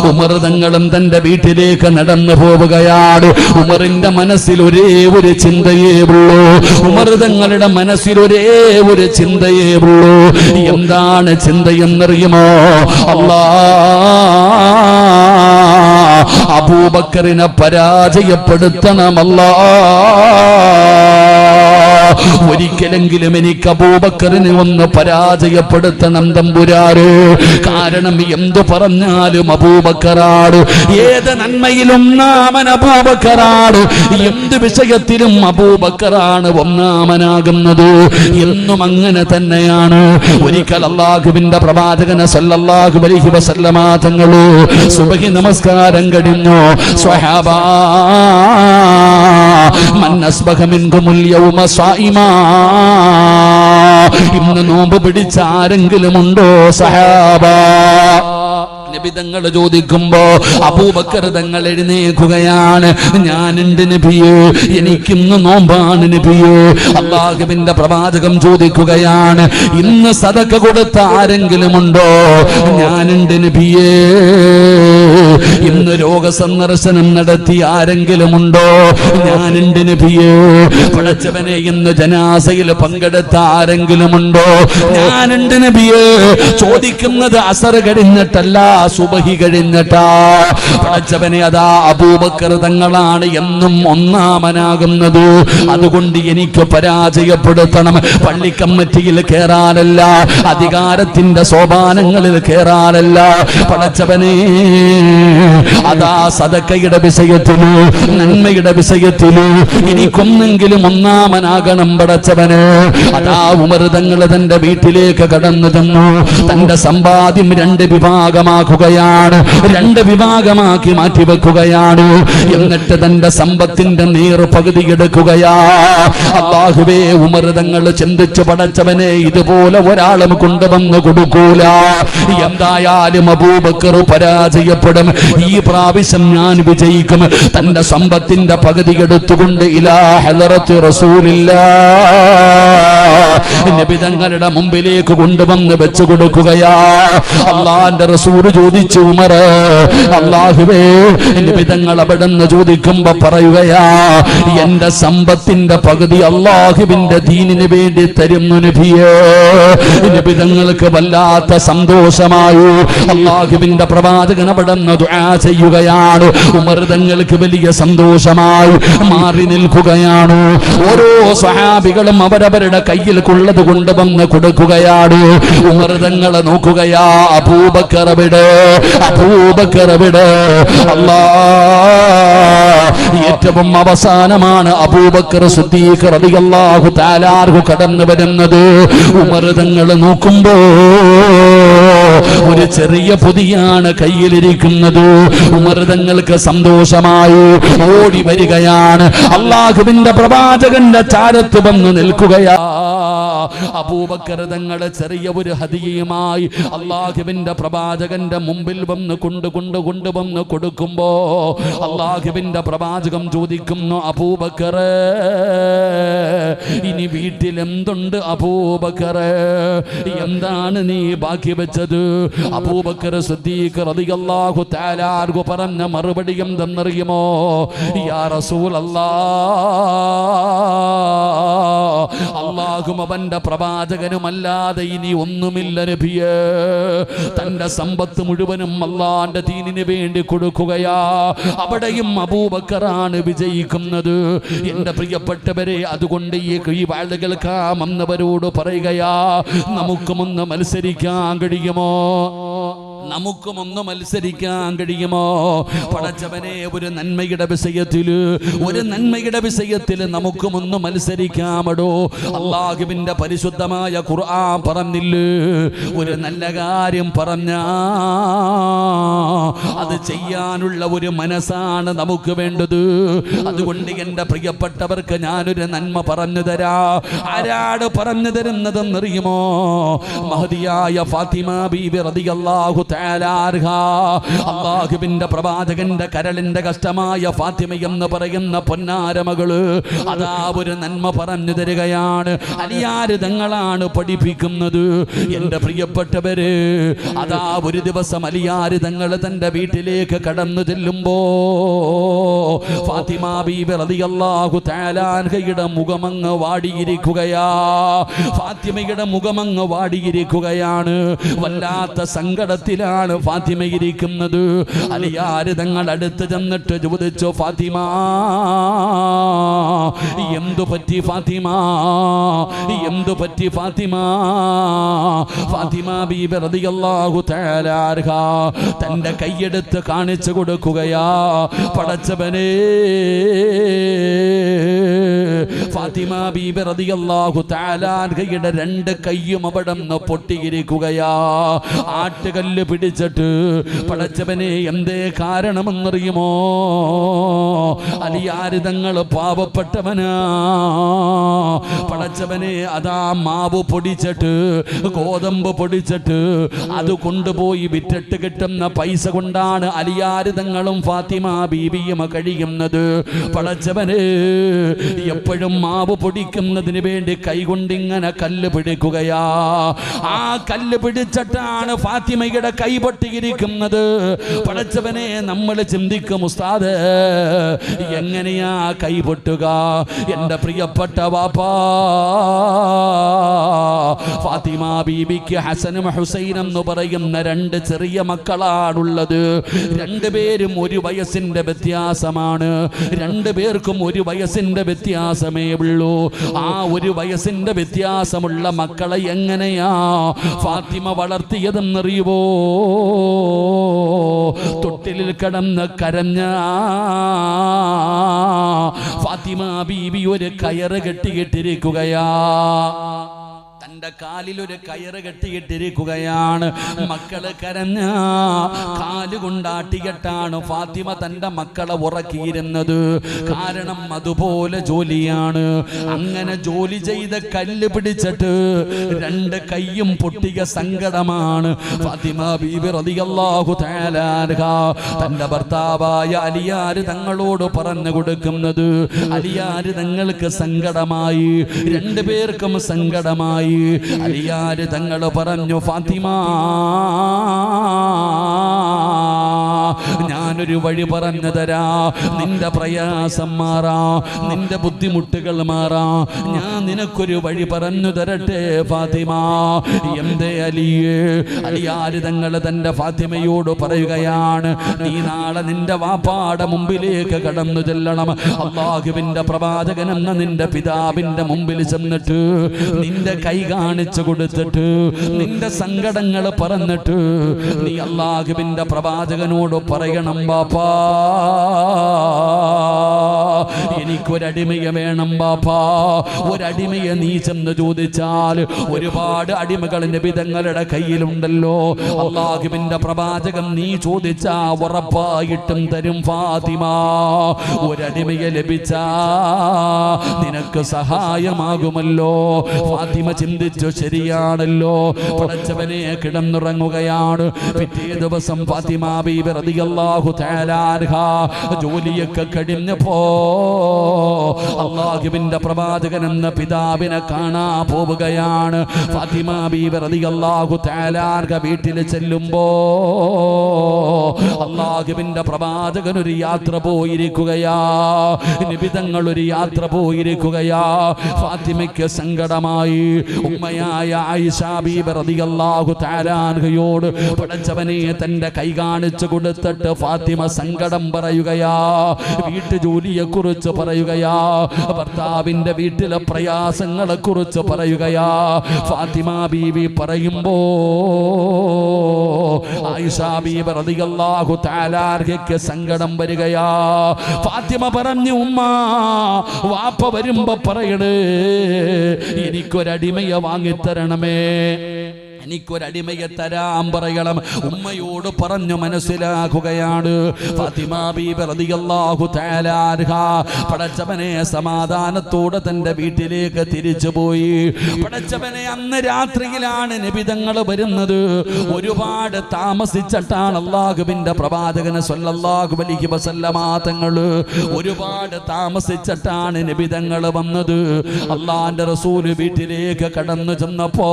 ഉമർ തങ്ങളും തന്റെ വീട്ടിലേക്ക് നടന്നു പോവുകയാണ്. ഉമറിന്റെ മനസ്സിൽ ഒരേ ഒരു ചിന്തയേ ഉള്ളൂ. ഉമർ തങ്ങളുടെ മനസ്സിൽ ഒരേ ഒരു ചിന്തയേ ഉള്ളൂ. എന്താണ് ചിന്തയെന്നറിയുമോ? അബൂബക്കറിനെ പരാജയപ്പെടുത്തണമല്ലാ. ഒരിക്കലെങ്കിലും എനിക്ക് അബൂബക്കറിനെ ഒന്ന് പരാജയപ്പെടുത്തണം തമ്പുരാരെ. കാരണം എന്തു പറഞ്ഞാലും അബൂബക്കറാണ്. ഏത് നന്മയിലും ഒന്നാമൻ അബൂബക്കറാണ്. എന്ത് വിഷയത്തിലും അബൂബക്കറാണ് ഒന്നാമനാകുന്നത്. എന്നും അങ്ങനെ തന്നെയാണ്. ഒരിക്കൽ അല്ലാഹുവിന്റെ പ്രവാചകൻ സല്ലല്ലാഹു അലൈഹി വസല്ലമ തങ്ങൾ സുബ്ഹി നമസ്കാരം കഴിഞ്ഞു. സ്വഹാബാ, മൻ അസ്ബഹ മിൻകുമുൽ യൗമ സായിമാ, ഇന്ന് നോമ്പ് പിടിച്ച ആരെങ്കിലും ഉണ്ടോ സഹാബാ? നബി തങ്ങൾ ചോദിക്കുമ്പോ അബൂബക്കർ തങ്ങൾ എഴുന്നേൽക്കുകയാണ്. ഞാനുണ്ട് നബിയേ, എനിക്കിന്ന് നോമ്പാണ് നബിയേ. അല്ലാഹുവിന്റെ പ്രവാചകം ചോദിക്കുകയാണ്, ഇന്ന് സദഖ കൊടുത്ത ആരെങ്കിലും ഉണ്ടോ? ഞാനുണ്ട് നബിയേ. ഇന്ന് രോഗസന്ദർശനം നടത്തി ആരെങ്കിലും ഉണ്ടോ? ഞാനുണ്ട് നബിയേ. പടച്ചവനെ, ഇന്ന് ജനാസയിൽ പങ്കെടുത്ത ആരെങ്കിലും ഉണ്ടോ? ഞാനുണ്ട് നബിയേ. ചോദിക്കുന്നത് അസർ കഴിഞ്ഞിട്ടല്ല, സുബഹി കഴിഞ്ഞിട്ടാ. പടച്ചവനെ, അതാ അബൂബക്കർ തങ്ങളാണ് എന്നും ഒന്നാമനാകുന്നത്. അതുകൊണ്ട് എനിക്ക് പരാജയപ്പെടുത്തണം. പള്ളിക്കമ്മിറ്റിയിൽ കേറാനല്ല, അധികാരത്തിന്റെ സോപാനങ്ങളിൽ കേറാനല്ല. പടച്ചവനെ, അതാ സദഖയുടെ വിഷയത്തില്, നന്മയുടെ വിഷയത്തില് എനിക്കൊന്നെങ്കിലും ഒന്നാമനാകണം പടച്ചവന്. അതാ ഉമർ തങ്ങൾ തന്റെ വീട്ടിലേക്ക് കടന്നു തന്നു. തന്റെ സമ്പാദ്യം രണ്ട് വിഭാഗമാക്കുകയാണ്, രണ്ട് വിഭാഗമാക്കി മാറ്റിവെക്കുകയാണ്. എന്നിട്ട് തന്റെ സമ്പത്തിന്റെ പകുതി എടുക്കുകയാ. അല്ലാഹുവേ, ഉമർ തങ്ങൾ ചിന്തിച്ചു, പടച്ചവനെ, ഇതുപോലെ ഒരാളും കൊണ്ടുവന്ന് കൊടുക്കൂല. എന്തായാലും അബൂബക്കർ പരാജയപ്പെടും. ഈ പ്രാവശ്യം ഞാൻ വിജയിക്കും. തന്റെ സമ്പത്തിന്റെ പകുതി എടുത്തുകൊണ്ട് ഇലാ ഹദറത്തി റസൂലില്ലാഹ്, നബി തങ്ങളുടെ മുമ്പിലേക്ക് കൊണ്ടുവന്ന് വെച്ചു കൊടുക്കുകയാ. അല്ലാഹുവിന്റെ റസൂൽ ചോദിച്ചു, ഉമർ, അല്ലാഹുവേ, നബി തങ്ങൾ അവിടുന്ന് ചോദിക്കുമ്പോ പറയുകയാ, എന്റെ സമ്പത്തിന്റെ പകുതി അല്ലാഹുവിന്റെ ദീനിന് വേണ്ടി തരുന്നു നബിയേ. നബി തങ്ങൾക്ക് വല്ലാത്ത സന്തോഷമായി. അല്ലാഹുവിന്റെ പ്രവാചകൻ അവിടുന്ന് ദുആ ചെയ്യുകയാണ്. ഉമർ തങ്ങൾക്ക് വലിയ സന്തോഷമായി. മാറി നിൽക്കുകയാണ്. ഓരോ സ്വഹാബികളും അവരവരുടെ കയ്യിൽ കൊള്ളത് കൊണ്ടുവന്ന് കൊടുക്കുകയാണ്. ഉമർ തങ്ങളെ നോക്കുകയാ, അബൂബക്കർ അവിടെ, അബൂബക്കർ അവിടെ. ഏറ്റവും അവസാനമാണ് അബൂബക്കർ സിദ്ദീഖ് റളിയല്ലാഹു തആല അൻഹു കടന്നു വരുന്നത്. ഉമർ തങ്ങൾ നോക്കുമ്പോ ഒരു ചെറിയ പൊതിയാണ് കയ്യിലിരിക്കുന്നത്. ഉമർ തങ്ങൾക്ക് സന്തോഷമായി. ഓടി വരികയാണ്. അല്ലാഹുവിന്റെ പ്രവാചകന്റെ ചാരത്ത് വന്ന് നിൽക്കുകയാ. അബൂബക്കർ തങ്ങളെ ചെറിയ ഒരു ഹദിയയുമായി അല്ലാഹുവിന്റെ പ്രവാചകന്റെ മുമ്പിൽ വന്ന് കൊണ്ടുവന്ന് കൊടുക്കുമ്പോ അല്ലാഹുവിന്റെ പ്രവാചകം ചോദിക്കുന്നു, അബൂബക്കർ, ഇനി വീട്ടിൽ എന്തുണ്ട് അബൂബക്കർ? എന്താണ് നീ ബാക്കി വെച്ചത്? അബൂബക്കർ സിദ്ദീഖ് റളിയല്ലാഹു തആല അൻഹു പറഞ്ഞ മറുപടി എന്തെന്നറിയുമോ? യാ റസൂലല്ലാഹ്, അല്ലാഹും അവന്റെ പ്രവാചകനുമല്ലാതെ ഇനി ഒന്നുമില്ല നബിയേ. തന്റെ സമ്പത്ത് മുഴുവനും അല്ലാഹുവിന്റെ ദീനിന് വേണ്ടി കൊടുക്കുകയാ. അവിടെയും അബൂബക്കറാണ് വിജയിക്കുന്നത്. എന്റെ പ്രിയപ്പെട്ടവരെ, അതുകൊണ്ട് ഈ വാഴ കേൾക്കാമെന്നവരോട് പറയുകയാ, നമുക്കുമൊന്ന് മത്സരിക്കാൻ കഴിയുമോ? നമുക്കും ഒന്ന് മത്സരിക്കാൻ കഴിയുമോ? പടച്ചവനെ, ഒരു നന്മയുടെ വിഷയത്തിൽ നമുക്കും ഒന്ന് മത്സരിക്കാമടോ? അല്ലാഹുവിന്റെ പരിശുദ്ധമായ ഖുർആൻ പറഞ്ഞില്ലേ, ഒരു നല്ല കാര്യം പറഞ്ഞാ അത് ചെയ്യാനുള്ള ഒരു മനസ്സാണ് നമുക്ക് വേണ്ടത്. അതുകൊണ്ട് എൻ്റെ പ്രിയപ്പെട്ടവർക്ക് ഞാനൊരു നന്മ പറഞ്ഞു തരാ. ആരാട് പറഞ്ഞു തരുന്നതെന്നറിയുമോ? മഹദിയായ ഫാത്തിമ ബീബി റളിയല്ലാഹു തആല അൻഹാ. അല്ലാഹുവിന്റെ പ്രവാചകന്റെ കരളിന്റെ കഷ്ടമായ ഫാത്തിമ എന്ന് പറയുന്ന പൊന്നാര മകള് അതാ ഒരു നന്മ പറഞ്ഞു തരികയാണ്. അലിയാര് തങ്ങളാണ് പഠിപ്പിക്കുന്നത്. എൻ്റെ പ്രിയപ്പെട്ടവര്, അതാ ഒരു ദിവസം അലിയാര് തങ്ങൾ തന്റെ വീട്ടിലേക്ക് കടന്നു ചെല്ലുമ്പോ ഫാത്തിമ ബീബി റളിയല്ലാഹു തആല അൻഹയുടെ മുഖമങ്ങ് വാടിയിരിക്കുകയാ. ഫാത്തിമയുടെ മുഖമങ്ങ് വാടിയിരിക്കുകയാണ്. വല്ലാത്ത സങ്കടത്തിലാണ് ഫാത്തിമ ഇരിക്കുന്നത്. അലിയാര് തങ്ങൾ അടുത്ത് ചെന്നിട്ട് ചോദിച്ചു, ഫാത്തിമ, എന്തു പറ്റി ഫാത്തിമ? എന്തു പറ്റി ഫാത്തിമ? ഫാത്തിമ ബീബി റളിയല്ലാഹു തആല അൻഹാ തന്റെ കൈയെടുത്ത് കാണിച്ചു കൊടുക്കുകയാ. പടച്ചവനേ, ഫാത്തിമ ബീബി റളിയല്ലാഹു തആല അൻഹയുടെ രണ്ട് കൈയും അവിടുന്ന് പൊട്ടിയിരിക്കുകയാ. ആട്ടുകല്ല് പിടിച്ചിട്ട്. പടച്ചവനെ, എന്തേ കാരണമെന്നറിയുമോ? അലിയാര് തങ്ങൾ പാവപ്പെട്ടവനാ. പടച്ചവനെ, അതാ മാവ് പൊടിച്ചിട്ട്, ഗോതമ്പ് പൊടിച്ചിട്ട് അത് കൊണ്ടുപോയി വിറ്റിട്ട് കിട്ടുന്ന പൈസ കൊണ്ടാണ് അലിയാര് തങ്ങളും ഫാത്തിമ ബീബിയും കഴിയുന്നത്. പടച്ചവനെ, എപ്പോഴും മാവ് പൊടിക്കുന്നതിന് വേണ്ടി കൈകൊണ്ടിങ്ങനെ കല്ല് പിടിക്കുകയാ. ആ കല്ല് പിടിച്ചിട്ടാണ് ഫാത്തിമയുടെ കൈ പൊട്ടിയിരിക്കുന്നത്. പടച്ചവനെ, നമ്മൾ ചിന്തിക്കും, ഉസ്താദ്, എങ്ങനെയാ കൈ പൊട്ടുക? എൻ്റെ പ്രിയപ്പെട്ട വാപ്പാ, ഫാത്തിമ ബീബിക്ക് ഹസനും ഹുസൈനും എന്ന് പറയുന്ന രണ്ട് ചെറിയ മക്കളാണുള്ളത്. രണ്ടുപേരും ഒരു വയസ്സിന്റെ വ്യത്യാസമാണ്. രണ്ടുപേർക്കും ഒരു വയസ്സിന്റെ വ്യത്യാസമേ ഉള്ളൂ. ആ ഒരു വയസ്സിന്റെ വ്യത്യാസമുള്ള മക്കളെ എങ്ങനെയാ ഫാത്തിമ വളർത്തിയതെന്നറിയുവോ? തൊട്ടിലിൽ കിടന്ന് കരഞ്ഞ ഫാത്തിമ ബീബി ഒരു കയറ് കെട്ടിയിട്ടിരിക്കുകയാ. തന്റെ കാലിൽ ഒരു കയറ് കെട്ടിയിട്ടിരിക്കുകയാണ്. മക്കള് കരഞ്ഞ കാലുകൊണ്ടാട്ടികെട്ടാണ് ഫാത്തിമ തന്റെ മക്കളെ ഉറക്കിയിരുന്നത്. കാരണം അതുപോലെ ജോലിയാണ്. അങ്ങനെ ജോലി ചെയ്ത കല്ല് പിടിച്ചിട്ട് രണ്ട് കൈയും പൊട്ടിയ സങ്കടമാണ് ഫാത്തിമ ബീബി റളിയല്ലാഹു തആല അൻഹാ തന്റെ ഭർത്താവായ അലിയാര് തങ്ങളോട് പറഞ്ഞു കൊടുക്കുന്നത്. അലിയാര് തങ്ങൾക്ക് സങ്കടമായി, രണ്ടുപേർക്കും സങ്കടമായി. അലിയാര് തങ്ങൾ പറഞ്ഞു, ഫാത്തിമ, ഞാനൊരു വഴി പറഞ്ഞു തരാ. നിന്റെ പ്രയാസം മാറാ, നിന്റെ ബുദ്ധിമുട്ടുകൾ മാറാ. ഞാൻ നിനക്കൊരു വഴി പറഞ്ഞു തരട്ടെ ഫാത്തിമ. എന്തേ അലിയേ? അലിയാര് തങ്ങൾ തന്റെ ഫാത്തിമയോട് പറയുകയാണ്, നീ നാളെ നിന്റെ വാപ്പാടെ മുമ്പിലേക്ക് കടന്നു ചെല്ലണം. അല്ലാഹുവിന്റെ പ്രവാചകൻ എന്ന നിന്റെ പിതാവിന്റെ മുമ്പിൽ ചെന്നിട്ട് നിന്റെ കൈ കാണിച്ചു കൊടുത്തിട്ട് നിന്റെ സങ്കടങ്ങൾ പറഞ്ഞിട്ട് നീ അല്ലാഹുവിന്റെ പ്രവാചകനോട് പറയണം, ബാപ്പാ, എനിക്കൊരടിമയെ വേണം ബാപ്പാ. ഒരടിമയെ നീ ചെന്ന് ചോദിച്ചാൽ ഒരുപാട് അടിമകൾ നബി തങ്ങളുടെ കയ്യിലുണ്ടല്ലോ. അല്ലാഹുവിന്റെ പ്രവാചകൻ നീ ചോദിച്ചാ ഉറപ്പായിട്ടും തരും ഫാത്തിമ. ഒരടിമയെ ലഭിച്ചാ നിനക്ക് സഹായമാകുമല്ലോ. ഫാത്തിമ ചിന്തിച്ചു, ശരിയാണല്ലോ. പടച്ചവനെ, കിടന്നുറങ്ങുകയാണ്. പിറ്റേ ദിവസം ഫാത്തിമ ബീബി റളിയല്ലാഹു തആല അൻഹാ ജോലിയൊക്കെ കഴിഞ്ഞപ്പോ അല്ലാഹുവിന്റെ പ്രവാചകൻ എന്ന പിതാവിനെ കാണാൻ പോവുകയാണ്. ഫാത്തിമ ബീബി റളിയല്ലാഹു തആല അൻഹാ വീട്ടിൽ ചെല്ലുമ്പോ അല്ലാഹുവിന്റെ പ്രവാചകൻ ഒരു യാത്ര പോയിരിക്കുകയാ. നബി തങ്ങൾ ഒരു യാത്ര പോയിരിക്കുകയാ. ഫാത്തിമയ്ക്ക് സങ്കടമായി. ഉമ്മയായ ആയിഷ ബീബി റളിയല്ലാഹു തആല അൻഹയോട് പടച്ചവനെ തന്റെ കൈ കാണിച്ചു കൊടുത്തിട്ട് ഫാത്തിമ സങ്കടം പറയുകയാ. വീട്ടു ജോലിയൊക്കെ കുറിച്ച് പറയുകയാ, ഭർത്താവിന്റെ വീട്ടിലെ പ്രയാസങ്ങളെ കുറിച്ച് പറയുകയാ. ഫാത്തിമ ബീവി പറയുമ്പോ ആയിഷ ബീബി റളിയല്ലാഹു തആല അൻഹയ്ക്ക് സങ്കടം വരികയാ. ഫാത്തിമ പറഞ്ഞു, ഉമ്മ വാപ്പ വരുമ്പോ പറയണേ എനിക്കൊരടിമയെ വാങ്ങിത്തരണമേ, എനിക്കൊരടിമയെ തരാൻ പറയണം. ഉമ്മയോട് പറഞ്ഞു മനസ്സിലാക്കുകയാണ്. ഫാത്തിമ ബീബി റളിയല്ലാഹു തആല അൻഹ പടച്ചവനെ സമാധാനത്തോടെ തന്റെ വീട്ടിലേക്ക് തിരിച്ചുപോയി. പടച്ചവനെ അന്ന് രാത്രിയിലാണ് നബിതങ്ങൾ വരുന്നത്. ഒരുപാട് താമസിച്ചിട്ടാണ് അല്ലാഹുവിന്റെ പ്രവാചകൻ സ്വല്ലല്ലാഹു അലൈഹി വസല്ലമ തങ്ങൾ ഒരുപാട് താമസിച്ചിട്ടാണ് നബിതങ്ങൾ വന്നത്. അല്ലാഹുവിന്റെ റസൂൽ വീട്ടിലേക്ക് കടന്നു ചെന്നപ്പോ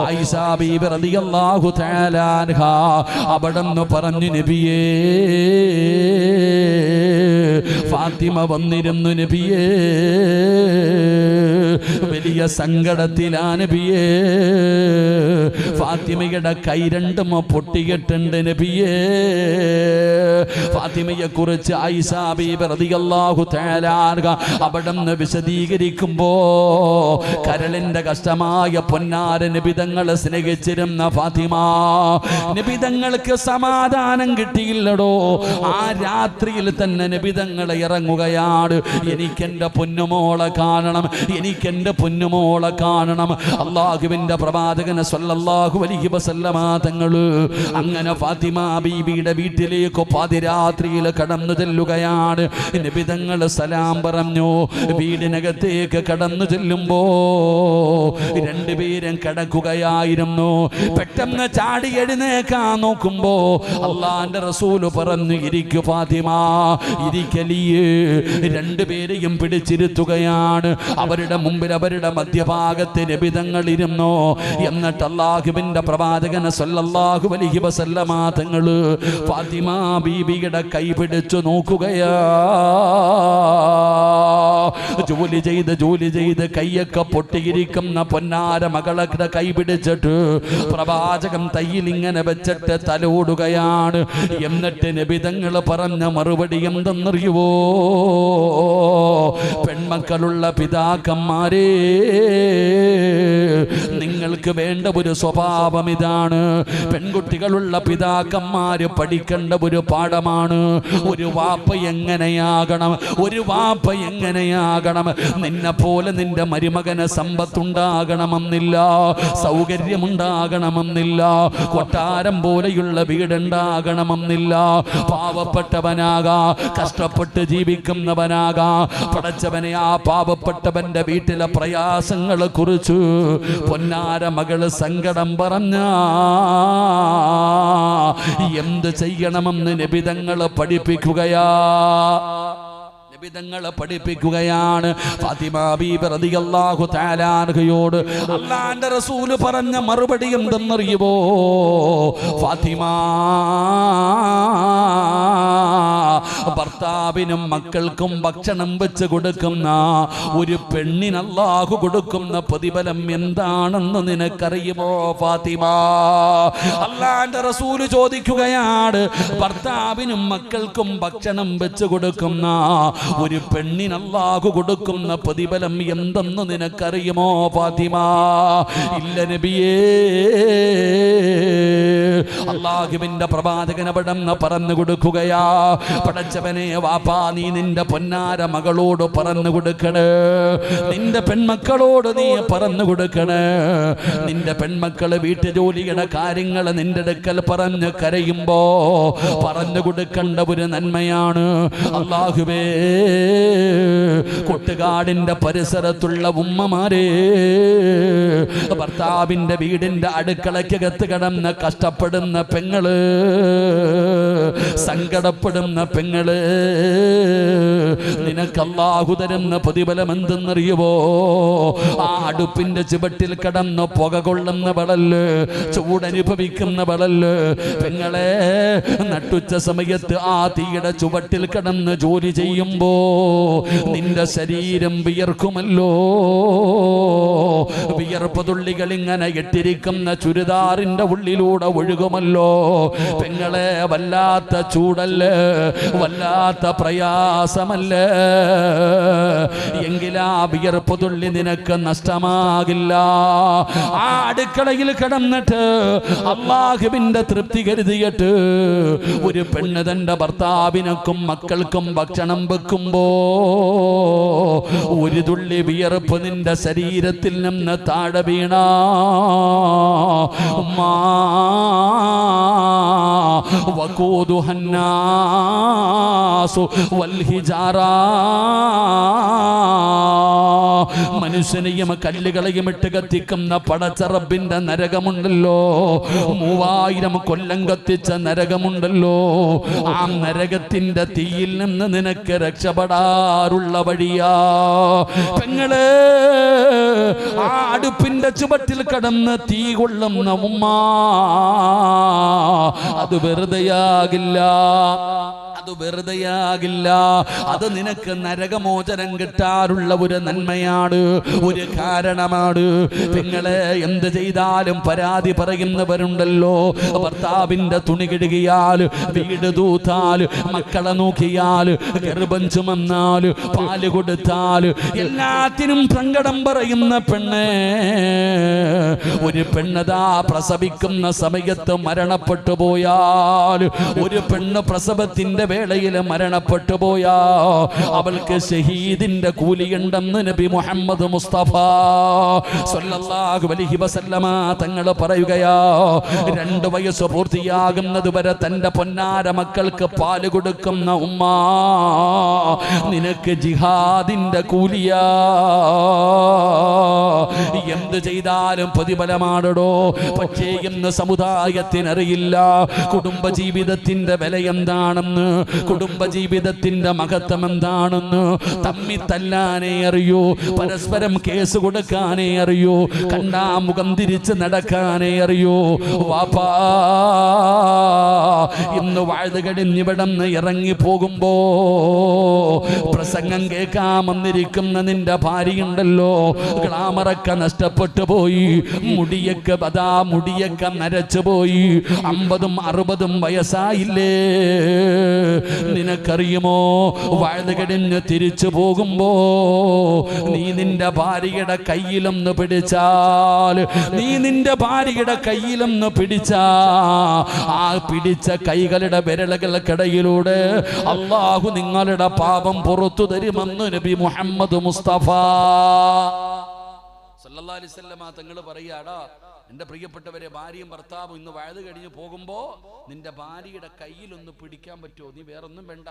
ആയിഷ ബീബി റളിയല്ലാഹു തആല അൻഹ അവിടെന്ന് പറഞ്ഞു, നബിയേ ഫാത്തിമ വന്നിരുന്നു നബിയേ, വലിയ സങ്കടത്തിലാണ് നബിയേ, ഫാത്തിമയുടെ കൈ രണ്ടും പൊട്ടിയിട്ടുണ്ട് നബിയേ. ഫാത്തിമയെ കുറിച്ച് ആയിഷ ബീബി റളിയല്ലാഹു തആല അൻഹ അവിടെന്ന് വിശദീകരിക്കുമ്പോ കരളിന്റെ കഷ്ടമായ പൊന്നാര നബിതങ്ങളെ സ്നേഹിച്ചിരുന്ന ഫാത്തിമ, നബിതങ്ങൾക്ക് സമാധാനം കിട്ടിയില്ലടോ. ആ രാത്രിയിൽ തന്നെ നബിതങ്ങളെ ഇറങ്ങുകയാണ്, എനിക്കെന്റെ പൊന്നുമോളെ കാണണം, എനിക്കെന്റെ പൊന്നുമോളെ കാണണം. അല്ലാഹുവിന്റെ പ്രവാചകൻ സ്വല്ലല്ലാഹു അലൈഹി വസല്ലമ തങ്ങള് അങ്ങനെ ഫാത്തിമ ബീബിയുടെ വീട്ടിലേക്ക് പാതിരാത്രിയിൽ കടന്നു ചെല്ലുകയാണ്. നബിതങ്ങൾ സലാം പറഞ്ഞു. വീടിനകത്തേക്ക് കടന്നു ചെല്ലുമ്പോ രണ്ടുപേരും കിടക്കുകയായിരുന്നു. പെട്ടെന്ന് ചാടി എഴുന്നേക്കാൻ നോക്കുമ്പോ അള്ളാന്റെ റസൂല് പറഞ്ഞു, ഇരിക്കു ഫാത്തിമ, ഇരിക്കലിയേ. രണ്ടുപേരെയും പിടിച്ചിരുത്തുകയാണ്. അവരുടെ മുമ്പിൽ അവരുടെ മധ്യഭാഗത്ത് നബിതങ്ങൾ ഇരുന്നു. എന്നിട്ട് അല്ലാഹുവിന്റെ പ്രവാചകൻ സ്വല്ലല്ലാഹു അലൈഹി വസല്ലമ തങ്ങള് ഫാത്തിമ ബീബിയുടെ കൈ പിടിച്ചു നോക്കുകയാ. ജോലി ചെയ്ത് കൈയൊക്കെ പൊട്ടിയിരിക്കുന്ന പൊന്നാര മകളെ കൈ പിടിച്ചിട്ട് പ്രവാചകൻ തയ്യിൽ ഇങ്ങനെ വെച്ചിട്ട് തലോടുകയാണ്. എന്നിട്ട് നബിതങ്ങൾ പറഞ്ഞ മറുപടി എന്തെന്നറിയുവോ? പെൺമക്കളുള്ള പിതാക്കന്മാരെ, നിങ്ങൾക്ക് വേണ്ട ഒരു സ്വഭാവം ഇതാണ്. പെൺകുട്ടികളുള്ള പിതാക്കന്മാര് പഠിക്കേണ്ട ഒരു പാഠമാണ്. ഒരു വാപ്പ എങ്ങനെയാകണം, ഒരു വാപ്പ എങ്ങനെയാകണം. നിന്നെ പോലെ നിന്റെ മരുമകന് സമ്പത്തുണ്ടാകണമെന്നില്ല, സൗകര്യമുണ്ടാകണമെന്നില്ല, കൊട്ടാരം പോലെയുള്ള വീടുണ്ടാകണമെന്നില്ല. പാവപ്പെട്ടവനാകാ, കഷ്ടപ്പെട്ട് ജീവിക്കുന്നവനാകാ. പടച്ചവനെ, ആ പാവപ്പെട്ടവന്റെ വീട്ടിലെ പ്രയാസങ്ങളെ കുറിച്ച് പൊന്നാര മകള് സങ്കടം പറഞ്ഞ എന്ത് ചെയ്യണമെന്ന് നബിതങ്ങള് പഠിപ്പിക്കുകയാ. നബിതങ്ങളെ പഠിപ്പിക്കുകയാണ്. ഫാത്തിമ ബീബി റളിയല്ലാഹു തആല അൻഹയോട് അല്ലാഹുവിന്റെ റസൂൽ പറഞ്ഞ മറുപടി എന്തെന്നറിയുമോ? ഫാത്തിമ, ഭർത്താവിനും മക്കൾക്കും ഭക്ഷണം വെച്ച് കൊടുക്കുന്ന ഒരു പെണ്ണിന് അല്ലാഹു കൊടുക്കുന്ന പ്രതിഫലം എന്താണെന്ന് നിനക്കറിയുമോ ഫാത്തിമ? അല്ലാഹുവിന്റെ റസൂൽ ചോദിക്കുകയാണ്, ഭർത്താവിനും മക്കൾക്കും ഭക്ഷണം വെച്ച് കൊടുക്കുന്ന ഒരു പെണ്ണിന് അല്ലാഹു കൊടുക്കുന്ന പ്രതിഫലം എന്തെന്ന് നിനക്കറിയുമോ ഫാത്തിമ? ഇല്ല നബിയേ. അല്ലാഹുവിന്റെ പ്രവാചകൻ അവിടെന്ന് പറഞ്ഞു കൊടുക്കുകയാ, പടച്ചവനെ വാപ്പാ, നീ നിന്റെ പൊന്നാര മകളോട് പറഞ്ഞു കൊടുക്കണേ, നിന്റെ പെൺമക്കളോട് നീ പറഞ്ഞു കൊടുക്കണേ. നിന്റെ പെൺമക്കള് വീട്ടുജോലിയുടെ കാര്യങ്ങൾ നിന്റെ അടുക്കൽ പറഞ്ഞ് കരയുമ്പോ പറഞ്ഞു കൊടുക്കേണ്ട ഒരു നന്മയാണ്. അല്ലാഹുവേ, കൊട്ടുകാടിന്റെ പരിസരത്തുള്ള ഉമ്മമാരെ, ഭർത്താവിന്റെ വീടിന്റെ അടുക്കളയ്ക്കകത്ത് കിടന്ന് കഷ്ടപ്പെടുന്ന പെങ്ങള്, സങ്കടപ്പെടുന്ന പെങ്ങള്, നിനക്ക് അല്ലാഹു തരുന്ന പ്രതിഫലം എന്തെന്നറിയുവോ? ആ അടുപ്പിന്റെ ചുവട്ടിൽ കിടന്ന് പുക കൊള്ളുന്നവളല്ലേ, ചൂടനുഭവിക്കുന്നവളല്ലേ പെങ്ങളെ. നട്ടുച്ച സമയത്ത് ആ തീയുടെ ചുവട്ടിൽ കിടന്ന് ജോലി ചെയ്യുമ്പോ നിന്റെ ശരീരം വിയർക്കുമല്ലോ. വിയർപ്പ് തുള്ളികൾ ഇങ്ങനെ ഇട്ടിരിക്കുന്ന ചുരിദാറിന്റെ ഉള്ളിലൂടെ ഒഴുകുമല്ലോ പെങ്ങളെ. വല്ലാ വല്ലാത്ത ചൂടല്ലേ, വല്ലാത്ത പ്രയാസമല്ലേ, എങ്കിലാ വിയർപ്പ് തുള്ളി നിനക്ക് നഷ്ടമാകില്ല. ആ അടുക്കളയിൽ കിടന്നിട്ട് അല്ലാഹുവിന്റെ തൃപ്തി കരുതിയിട്ട് ഒരു പെണ്ണ് തന്റെ ഭർത്താവിനൊക്കും മക്കൾക്കും ഭക്ഷണം വെക്കുമ്പോ ഒരു തുള്ളി വിയർപ്പ് നിന്റെ ശരീരത്തിൽ നിന്ന് താഴെ വീണ വഖൂദുഹന്നാസു വൽഹിജാറ, മനുഷ്യനെയും കല്ലുകളെയും ഇട്ട് കത്തിക്കുന്ന പടച്ച റബ്ബിന്റെ നരകമുണ്ടല്ലോ, 3000 കൊല്ലം കത്തിച്ച നരകമുണ്ടല്ലോ, ആ നരകത്തിന്റെ തീയിൽ നിന്ന് നിനക്ക് രക്ഷപ്പെടാറുള്ള വഴിയാ പെങ്ങളെ. ആ അടുപ്പിന്റെ ചുവട്ടിൽ കടന്ന് തീ കൊള്ളുന്ന ഉമ്മ, അത് വെറുതെയാകില്ല, അത് വെറുതെയാകില്ല. അത് നിനക്ക് നരകമോചനം കിട്ടാറുള്ള ഒരു നന്മയാണ്, ഒരു കാരണമാണ്. നിങ്ങളെ എന്ത് ചെയ്താലും പരാതി പറയുന്നവരുണ്ടല്ലോ. ഭർത്താവിന്റെ തുണി കഴുകിയാൽ, വീട് തൂത്താൽ, മക്കളെ നോക്കിയാൽ, ഗർഭം ചുമന്നാൽ, പാല് കൊടുത്താൽ, എല്ലാത്തിനും സങ്കടം പറയുന്ന പെണ്ണെ, ഒരു പെണ്ണതാ പ്രസവിക്കുന്ന സമയത്ത് മരണപ്പെട്ടു പോയാൽ, ഒരു പെണ്ണ് പ്രസവത്തിന്റെ വേളയിൽ മരണപ്പെട്ടു പോയാ അവൾക്ക് ഷഹീദിന്റെ കൂലിയുണ്ടെന്ന് നബി മുഹമ്മദ് മുസ്തഫ സല്ലല്ലാഹു അലൈഹി വസല്ലമ തങ്ങൾ പറയുകയാ. 2 വയസ്സ് പൂർത്തിയാകുന്നത് വരെ തന്റെ പൊന്നാര മക്കൾക്ക് പാല് കൊടുക്കുന്ന ഉമ്മ, നിനക്ക് ജിഹാദിന്റെ കൂലിയാ. എന്ത് ചെയ്താലും പ്രതിഫലമാണോ. പക്ഷേ ഇന്ന് സമുദായത്തിനറിയില്ല കുടുംബജീവിതത്തിന്റെ വില എന്താണെന്ന്, കുടുംബജീവിതത്തിന്റെ മഹത്വം എന്താണെന്ന്. തമ്മി തല്ലാനേ അറിയൂ, പരസ്പരം കേസ് കൊടുക്കാനേ അറിയൂ, കണ്ടാ മുഖം തിരിച്ച് നടക്കാനേ അറിയൂ. വാപ്പാ, ഇന്ന് വാഴ്ത് കഴിഞ്ഞിവിടന്ന് ഇറങ്ങി പോകുമ്പോ പ്രസംഗം കേൾക്കാമെന്നിരിക്കുന്ന നിന്റെ ഭാര്യയുണ്ടല്ലോ, ഗ്ലാമറൊക്കെ നഷ്ടപ്പെട്ടു പോയി, മുടിയൊക്കെ മുടിയൊക്കെ നരച്ചു പോയി, 50ഉം 60ഉം വയസ്സായില്ലേ. നിനക്കറിയുമോ, വാഴ്ത് കഴിഞ്ഞ് തിരിച്ചു പോകുമ്പോ നീ നിന്റെ ഭാര്യയുടെ കയ്യിലൊന്ന് പിടിച്ചാൽ, നീ നിന്റെ ഭാര്യയുടെ കയ്യിലൊന്ന് പിടിച്ചാ, ആ പിടിച്ച കൈകളുടെ വിരലുകൾക്കിടയിലൂടെ അല്ലാഹു നിങ്ങളുടെ പാപം പുറത്തു തരുമെന്ന് നബി മുഹമ്മദ് മുസ്തഫ സല്ലല്ലാഹു അലൈഹി വസല്ലം തങ്ങൾ പറയാടാ, എന്റെ പ്രിയപ്പെട്ടവരെ, ഭാര്യയും ഭർത്താവും ഇന്ന് വഴുത് കഴിഞ്ഞ് പോകുമ്പോ നിന്റെ ഭാര്യയുടെ കയ്യിലൊന്ന് പിടിക്കാൻ പറ്റുമോ? നീ വേറൊന്നും വേണ്ട,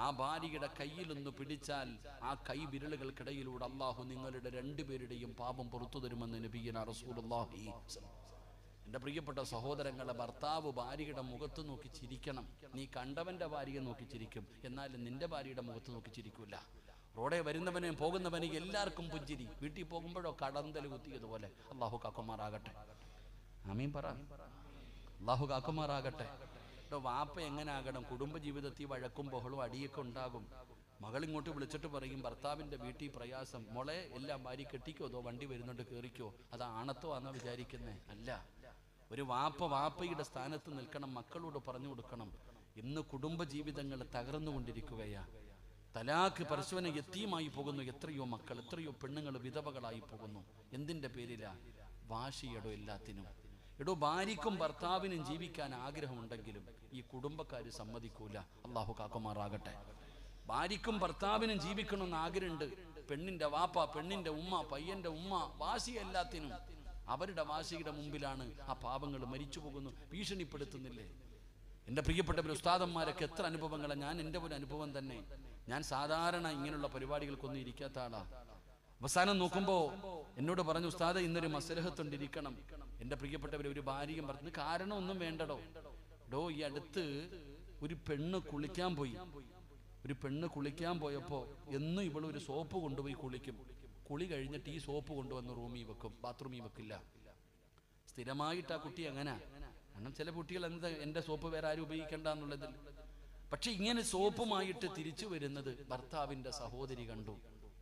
ആ ഭാര്യയുടെ കയ്യിലൊന്ന് പിടിച്ചാൽ ആ കൈ വിരലുകൾക്കിടയിലൂടെ അല്ലാഹു നിങ്ങളുടെ 2 പേരുടെയും പാപം പുറത്തു തരുമെന്ന് നബിയുനാ റസൂലുള്ളാഹി. എന്റെ പ്രിയപ്പെട്ട സഹോദരങ്ങളെ, ഭർത്താവ് ഭാര്യയുടെ മുഖത്ത് നോക്കി ചിരിക്കണം. നീ കണ്ടവന്റെ ഭാര്യയെ നോക്കി ചിരിക്കും, എന്നാലും നിന്റെ ഭാര്യയുടെ മുഖത്ത് നോക്കി ചിരിക്കൂല. റോഡെ വരുന്നവനെ പോകുന്നവനെ എല്ലാവർക്കും പുഞ്ചിരി, വീട്ടിൽ പോകുമ്പോഴോ കടന്തൽ കുത്തിയതുപോലെ. അല്ലാഹു കാക്കുമാറാകട്ടെ, ആമീൻ പറ. അല്ലാഹു കാക്കുമാറാകട്ടെ. വാപ്പ എങ്ങനെ ആകണം? കുടുംബജീവിതത്തിൽ വഴക്കും ബഹളും അടിയൊക്കെ ഉണ്ടാകും. മകളിങ്ങോട്ട് വിളിച്ചിട്ട് പറയും, ഭർത്താവിന്റെ വീട്ടിൽ പ്രയാസം, മോളെ എല്ലാം ഭാര്യ കെട്ടിക്കോ, അതോ വണ്ടി വരുന്നുണ്ട് കയറിക്കോ. അത് ആണത്തോ ആണെന്നാ വിചാരിക്കുന്നേ? അല്ല. ഒരു വാപ്പയുടെ സ്ഥാനത്ത് നിൽക്കണം, മക്കളോട് പറഞ്ഞു കൊടുക്കണം. ഇന്ന് കുടുംബജീവിതങ്ങൾ തകർന്നുകൊണ്ടിരിക്കുകയാ. തലാഖ് പരസ്പരം യത്തീമായി പോകുന്നു. എത്രയോ മക്കൾ, എത്രയോ പെണ്ണുങ്ങൾ വിധവകളായി പോകുന്നു. എന്തിന്റെ പേരിലാ? വാശിയടോ എല്ലാത്തിനും. എടോ, ഭാര്യക്കും ഭർത്താവിനും ജീവിക്കാൻ ആഗ്രഹമുണ്ടെങ്കിലും ഈ കുടുംബക്കാർ സമ്മതിക്കൂല. അല്ലാഹു കാക്കുമാറാകട്ടെ. ഭാര്യക്കും ഭർത്താവിനും ജീവിക്കണമെന്ന് ആഗ്രഹമുണ്ട്. പെണ്ണിന്റെ വാപ്പ, പെണ്ണിന്റെ ഉമ്മ, പയ്യന്റെ ഉമ്മ, വാശി എല്ലാത്തിനും. അവരുടെ വാശിയുടെ മുമ്പിലാണ് ആ പാപങ്ങൾ മരിച്ചു പോകുന്നു. ഭീഷണിപ്പെടുത്തുന്നില്ലേ? എൻ്റെ പ്രിയപ്പെട്ട ഉസ്താദന്മാരൊക്കെ എത്ര അനുഭവങ്ങളാണ്. ഞാൻ എൻ്റെ ഒരു അനുഭവം തന്നെ. ഞാൻ സാധാരണ ഇങ്ങനെയുള്ള പരിപാടികൾക്കൊന്നും ഇരിക്കാത്ത ആളാ. അവസാനം നോക്കുമ്പോൾ എന്നോട് പറഞ്ഞു, ഉസ്താദ് ഇന്നൊരു മസ്ലഹത്തുണ്ടിരിക്കണം. എൻ്റെ പ്രിയപ്പെട്ടവരെ, ഒരു ഭാര്യയും പറഞ്ഞു, കാരണമൊന്നും വേണ്ടടോ. ഡോ, ഈ അടുത്ത് ഒരു പെണ്ണ് കുളിക്കാൻ പോയി. ഒരു പെണ്ണ് കുളിക്കാൻ പോയപ്പോൾ എന്നും ഇവളൊരു സോപ്പ് കൊണ്ടുപോയി കുളിക്കും. കുളി കഴിഞ്ഞിട്ട് ഈ സോപ്പ് കൊണ്ടുവന്ന് റൂമിൽ വെക്കും, ബാത്റൂമിൽ വെക്കില്ല. സ്ഥിരമായിട്ട് ആ കുട്ടി അങ്ങനെ. കാരണം ചില കുട്ടികൾ എന്താ, എൻ്റെ സോപ്പ് വേറെ ആരും ഉപയോഗിക്കണ്ട എന്നുള്ളതിൽ. പക്ഷെ ഇങ്ങനെ സോപ്പുമായിട്ട് തിരിച്ചു വരുന്നത് ഭർത്താവിൻ്റെ സഹോദരി കണ്ടു.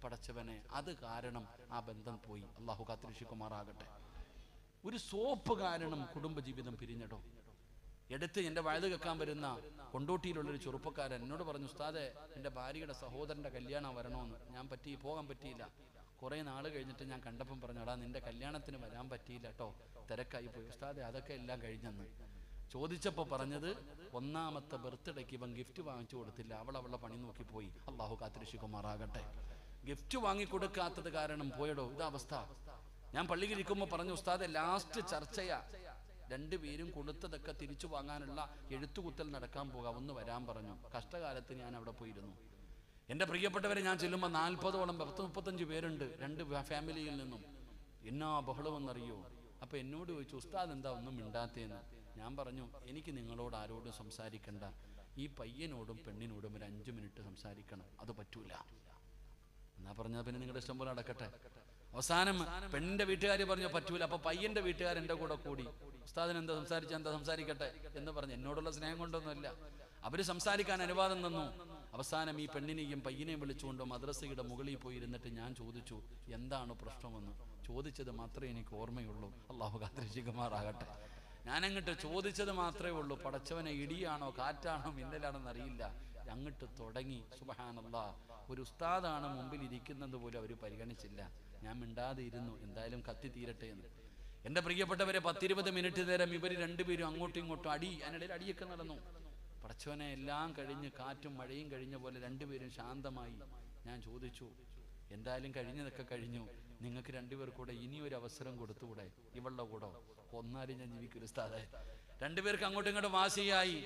പടച്ചവനെ, അത് കാരണം ആ ബന്ധം പോയി. അല്ലാഹു കാത്തിരക്ഷിക്കുമാറാകട്ടെ. ഒരു സോപ്പ് കാരണം കുടുംബജീവിതം പിരിഞ്ഞടോ. എടുത്ത് എൻ്റെ വഴുത് കേൾക്കാൻ വരുന്ന കൊണ്ടോട്ടിയിലുള്ളൊരു ചെറുപ്പക്കാരൻ എന്നോട് പറഞ്ഞു, ഉസ്താദെ എൻ്റെ ഭാര്യയുടെ സഹോദരൻ്റെ കല്യാണം വരണമെന്ന്. ഞാൻ പോകാൻ പറ്റിയില്ല. കുറേ നാൾ കഴിഞ്ഞിട്ട് ഞാൻ കണ്ടപ്പം പറഞ്ഞു, എടാ നിൻ്റെ കല്യാണത്തിന് വരാൻ പറ്റിയില്ല കേട്ടോ, തിരക്കായി പോയി. ഉസ്താദെ അതൊക്കെ എല്ലാം കഴിഞ്ഞെന്ന് ചോദിച്ചപ്പോൾ പറഞ്ഞത്, ഒന്നാമത്തെ ബർത്ത്ഡേക്ക് ഇവൻ ഗിഫ്റ്റ് വാങ്ങിച്ചു കൊടുത്തില്ല, അവളുടെ പണി നോക്കി പോയി. അള്ളാഹു കാത്തിരക്ഷിക്കുമാറാകട്ടെ. ഗിഫ്റ്റ് വാങ്ങിക്കൊടുക്കാത്തത് കാരണം പോയടോ, ഇതവസ്ഥ. ഞാൻ പള്ളിയിൽ ഇരിക്കുമ്പോൾ പറഞ്ഞു, ഉസ്താദെ ലാസ്റ്റ് ചർച്ചയാ, രണ്ടുപേരും കൊടുത്തതൊക്കെ തിരിച്ചു വാങ്ങാനുള്ള എഴുത്തുകുത്തൽ നടക്കാൻ പോകാം, ഒന്ന് വരാൻ പറഞ്ഞു. കഷ്ടകാലത്ത് ഞാൻ അവിടെ പോയിരുന്നു. എൻ്റെ പ്രിയപ്പെട്ടവരെ, ഞാൻ ചെല്ലുമ്പോൾ 40ഓളം 35 പേരുണ്ട്, 2 ഫാമിലിയിൽ നിന്നും. എന്നാ ബഹളമെന്നറിയോ? അപ്പോൾ എന്നോട് ചോദിച്ചു, ഉസ്താദ് എന്താ ഒന്നും മിണ്ടാത്തേന്ന്. ഞാൻ പറഞ്ഞു, എനിക്ക് നിങ്ങളോട് ആരോടും സംസാരിക്കണ്ട, ഈ പയ്യനോടും പെണ്ണിനോടും ഒരു 5 മിനിറ്റ് സംസാരിക്കണം, അത് പറ്റൂല എന്നാ പറഞ്ഞാൽ പിന്നെ നിങ്ങളുടെ ഇഷ്ടം പോലെ നടക്കട്ടെ. അവസാനം പെണ്ണിന്റെ വീട്ടുകാർ പറഞ്ഞു പറ്റൂല. അപ്പൊ പയ്യന്റെ വീട്ടുകാർ എൻ്റെ കൂടെ കൂടി, ഉസ്താദിന് എന്താ സംസാരിക്കട്ടെ എന്ന് പറഞ്ഞു. എന്നോടുള്ള സ്നേഹം കൊണ്ടൊന്നുമല്ല, അവര് സംസാരിക്കാൻ അനുവാദം തന്നു. അവസാനം ഈ പെണ്ണിനെയും പയ്യനെയും വിളിച്ചുകൊണ്ട് മദ്രസയുടെ മുകളിൽ പോയി ഇരുന്നിട്ട് ഞാൻ ചോദിച്ചു, എന്താണ് പ്രശ്നമെന്ന്. ചോദിച്ചത് മാത്രമേ എനിക്ക് ഓർമ്മയുള്ളൂ. അള്ളാഹു കാത്തിരക്ഷിക്കുമാറാകട്ടെ. ഞാനങ്ങോട്ട് ചോദിച്ചത് മാത്രമേ ഉള്ളൂ. പടച്ചവനെ ഇടിയാണോ കാറ്റാണോ മിന്നലാണെന്ന് അറിയില്ല. അങ്ങോട്ട് തുടങ്ങി. സുബ്ഹാനല്ലാഹ്, ഒരു ഉസ്താദാണ് മുമ്പിൽ ഇരിക്കുന്നത് പോലും അവർ പരിഗണിച്ചില്ല. ഞാൻ മിണ്ടാതെ ഇരുന്നു, എന്തായാലും കത്തി തീരട്ടെ എന്ന്. എൻ്റെ പ്രിയപ്പെട്ടവരെ, 10-20 മിനിറ്റ് നേരം ഇവർ രണ്ടുപേരും അങ്ങോട്ടും ഇങ്ങോട്ടും അതിനിടയിൽ അടിയൊക്കെ നടന്നു. പടച്ചവനെ, എല്ലാം കഴിഞ്ഞ് കാറ്റും മഴയും കഴിഞ്ഞ പോലെ രണ്ടുപേരും ശാന്തമായി. ഞാൻ ചോദിച്ചു, എന്തായാലും കഴിഞ്ഞതൊക്കെ കഴിഞ്ഞു, നിങ്ങൾക്ക് രണ്ടുപേർക്കൂടെ ഇനിയൊരു അവസരം കൊടുത്തുകൂടെ? ഇവളുടെ കൂടെ ഒന്നാലും ഞാൻ ജീവിക്കൊരു ഉസ്താദേ. രണ്ടുപേർക്ക് അങ്ങോട്ടും ഇങ്ങോട്ടും വാശിയായി.